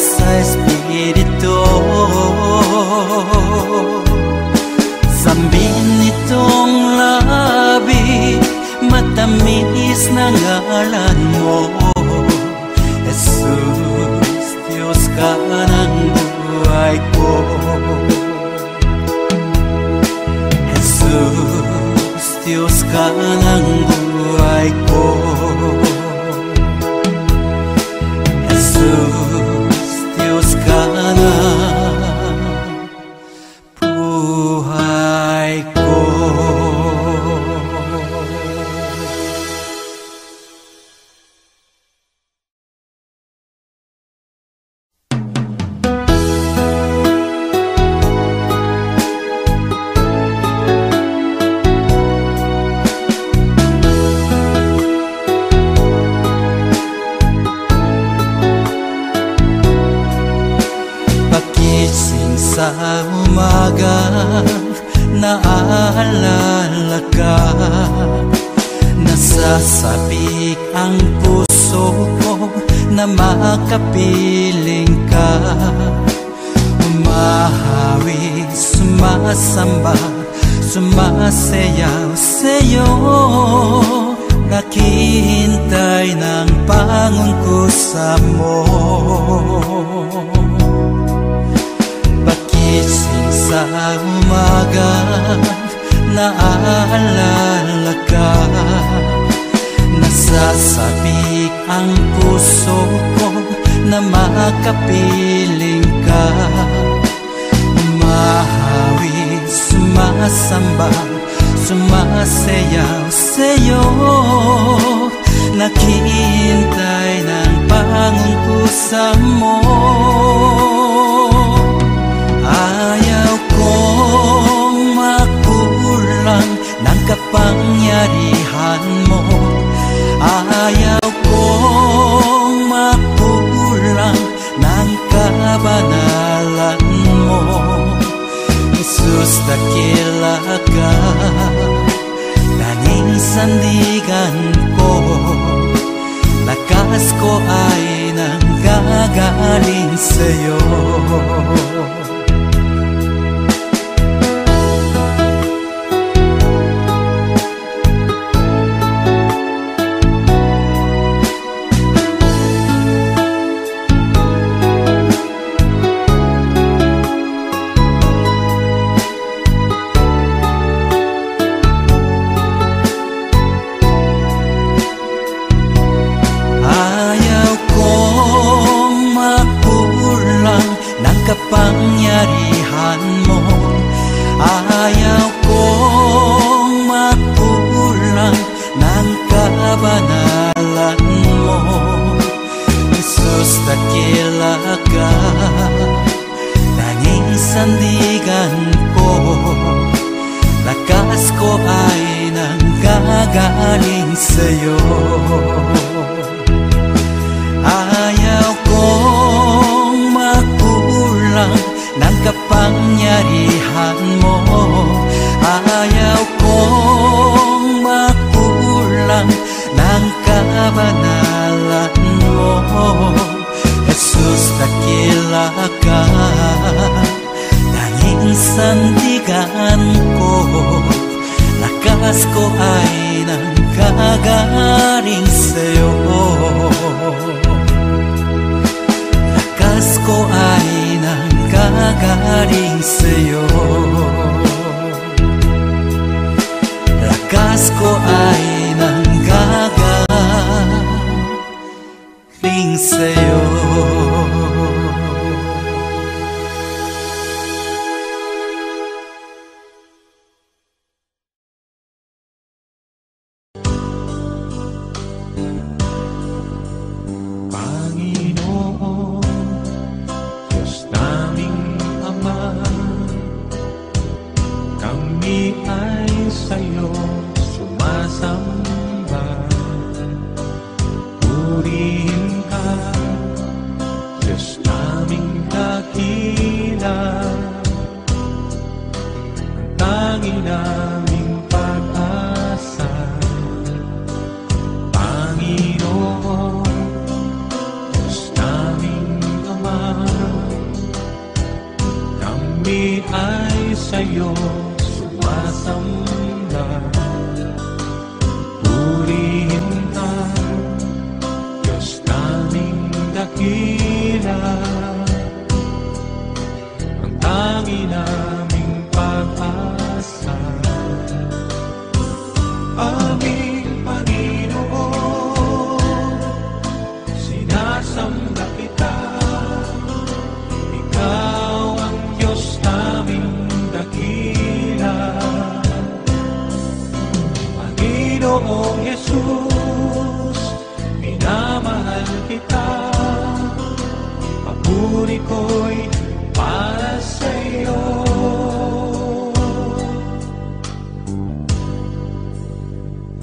sa Espiritu. Sambin nitong labi, matamis na ngalan mo. Jesus, Diyos ka ng buhay ko. Jesus, Diyos ka ng buhay ko. Jesus, Diyos ka ng buhay ko. Sa umaga, naaalala ka. Nasasabik ang puso ko na makapiling ka. Umahawi, sumasamba, sumasayaw sa'yo. Naghihintay ng pangungkusa mo. Pagising sa umaga, naaalala ka. Nasasabik ang puso ko na makapiling ka. Umahawi, sumasamba, sumasayaw sa'yo. Naghihintay ng pangungkusa mo. Ayaw kong makulang ng kapangyarihan mo. Ayaw kong makulang ng kabanalan mo. Jesus, dakila ka, tanging sandigan ko. Lakas ko ay nanggagaling sa'yo. Kapangyarihan mo, ayaw kong makulang ng kabanalan mo. Jesus, dakila ka, tanging sandigan ko. Lakas ko ay nanggagaling sa'yo. Ayaw kong makulang ng kapangyarihan mo. Ayaw kong makulang ng kabanalan mo. Jesus, dakila ka, tanging sandigan ko. Lakas ko ay nanggagaling sa'yo. Lakas ko ay nanggagaling sa'yo. Lakas ko ay nanggagaling sa'yo. Panginoon, Diyos naming Ama, Kami ay sa'yo sumasamba. Purihin ka, Diyos naming dakila, ang tangi naming pag-asa. Aming Panginoon, sinasamba kita. Ikaw ang Diyos naming dakila. Panginoong Jesus, minamahal kita. Papuri ko'y para sa'yo.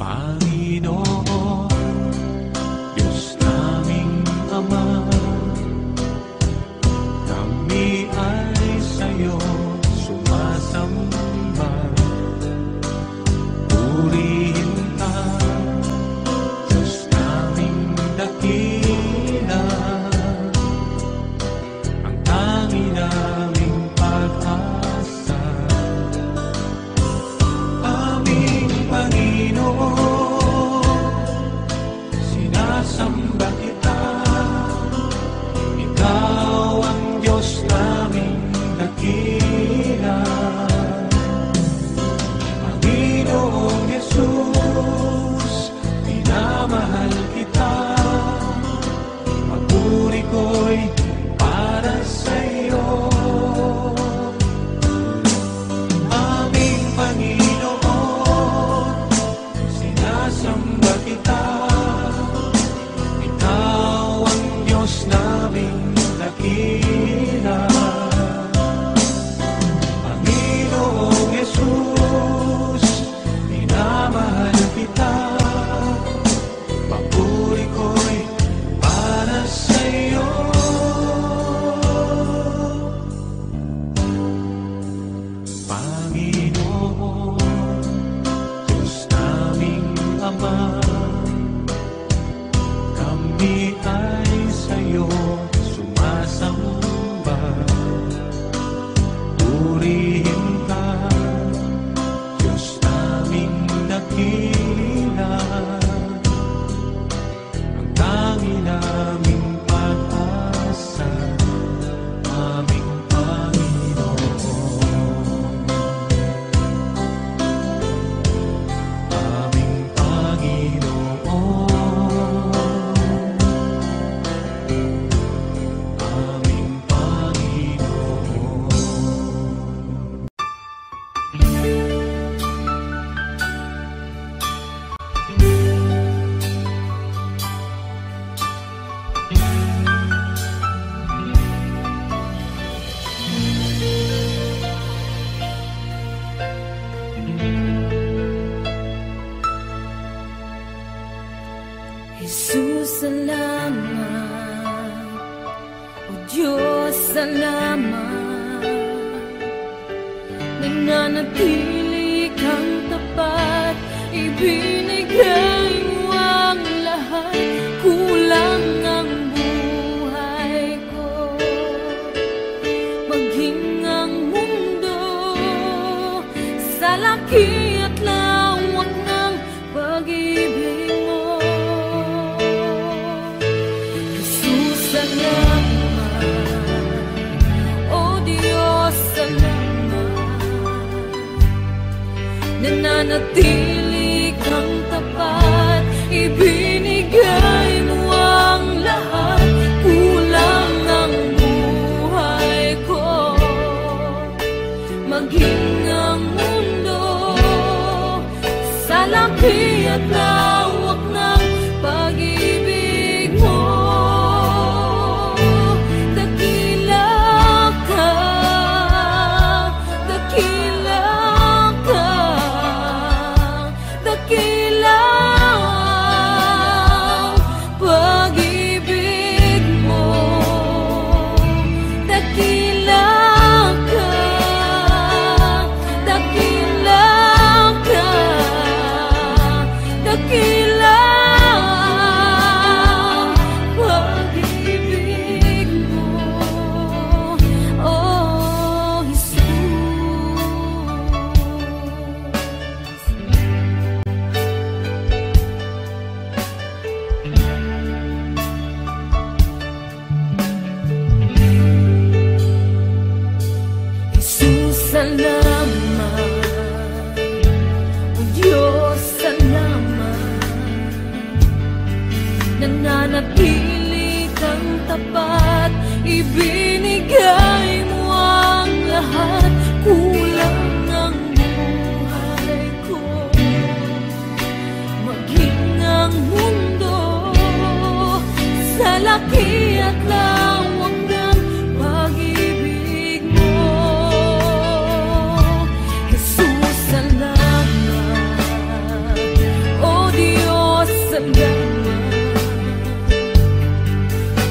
Panginoon, Diyos naming Ama, kami ay sa'yo sumasamba. Purihin ka, Diyos naming dakila, ang tangi naming pag-asa. Aming Panginoon, sinasamba kita. Ikaw ang Diyos naming dakila. Panginoong Jesus, minamahal kita. Papuri ko'y para sa'yo. Aming Panginoon, sinasamba kita. Ikaw ang Diyos naming dakila. Panginoong Jesus, minamahal kita. Papuri ko'y para sa'yo. Panginoon, Diyos naming Ama, kami ay sa'yo sumasamba. Purihin ka, Diyos naming dakila, ang tangi naming pag-asa. Aming Panginoon, aming Panginoon, aming Panginoon. Jesus, salamat. O Diyos, salamat. Nananatili kang tapat, ibinigay mo ang lahat. Kulang ang buhay ko, maging ang mundo sa laki at lawak ng pag-ibig mo. Jesus, salamat. O Diyos, salamat. Nananatili kang tapat, ibinigay mo ang lahat. Kulang ang buhay ko, maging ang mundo sa laki at lawak ng pag-ibig mo. Dakila ka, dakila ka, ibinigay mo ang lahat. Kulang ang buhay ko, maging ang mundo sa laki at lawak ng pag-ibig mo. Jesus, salamat. O Diyos, salamat.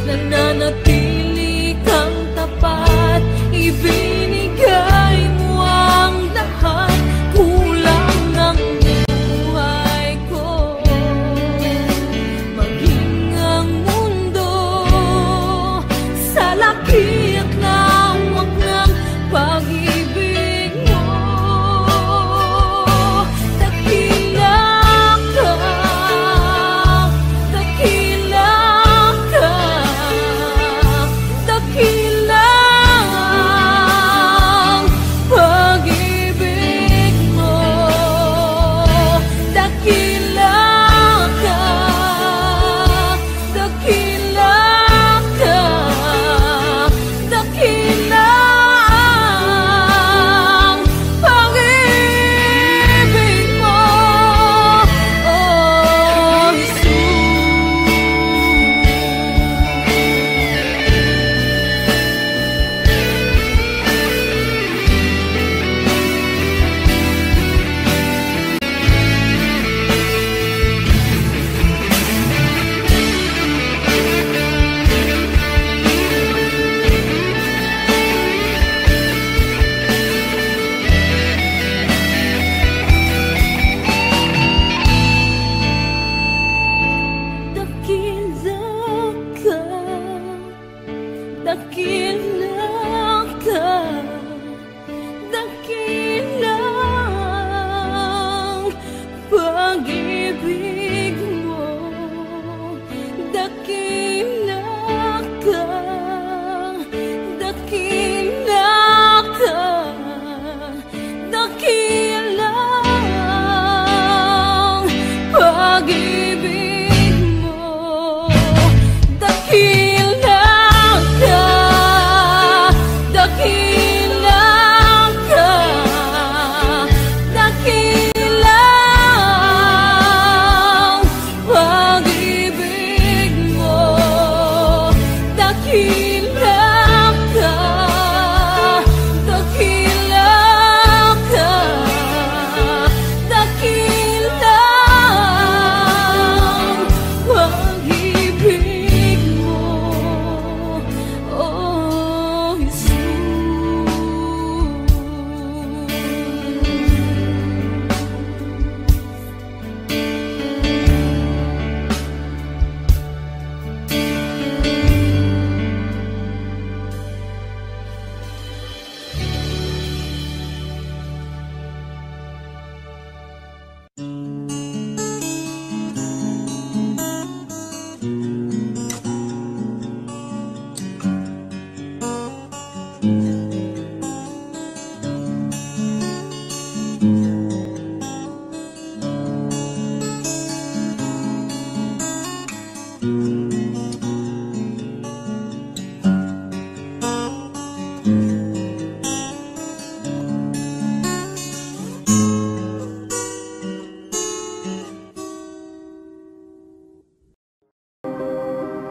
Nananatili kang tapat, ibinigay mo ang lahat. Kulang ang buhay ko, maging ang mundo sa laki at lawak ng pag-ibig mo. Dakila ka, dakila ka, dakila ang pag-ibig mo. Dakila ka, dakila ka, dakila ang pag-ibig mo. Oh, dakila ka, dakila ka, dakila ang pag-ibig mo. Dakila ka, dakila ka, dakila ang pag-ibig mo. Dakila ka, dakila ka, dakila ang pag-ibig mo. Dakila ka, dakila ka, dakila ang pag-ibig mo. Oh, Jesus.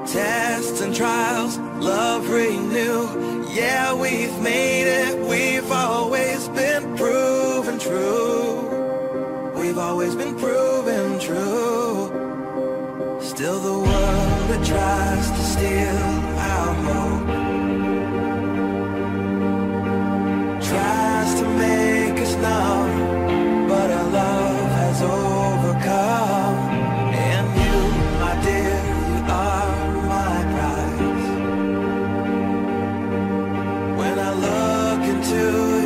Tests and trials, love renew. Yeah, we've made it. We've always been proven true. We've always been proven true. Still the world that tries to steal our hope tries to make us numb, but our love has overcome. And you, my dear, you are my prize. When I look into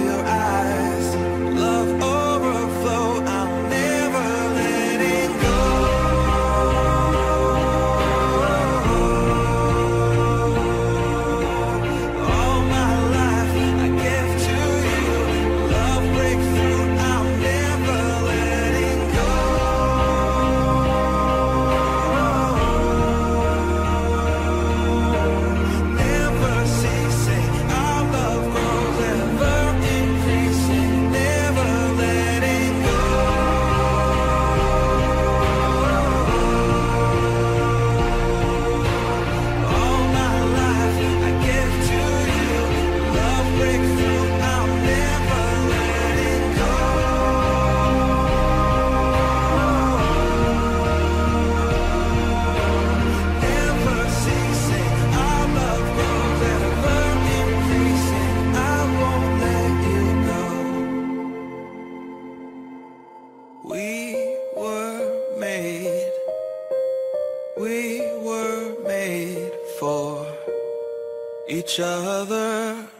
your eyes, love overflow, I'm never letting go. All my life I give to you. Love breakthrough, I'm never letting go. Never We were made for each other.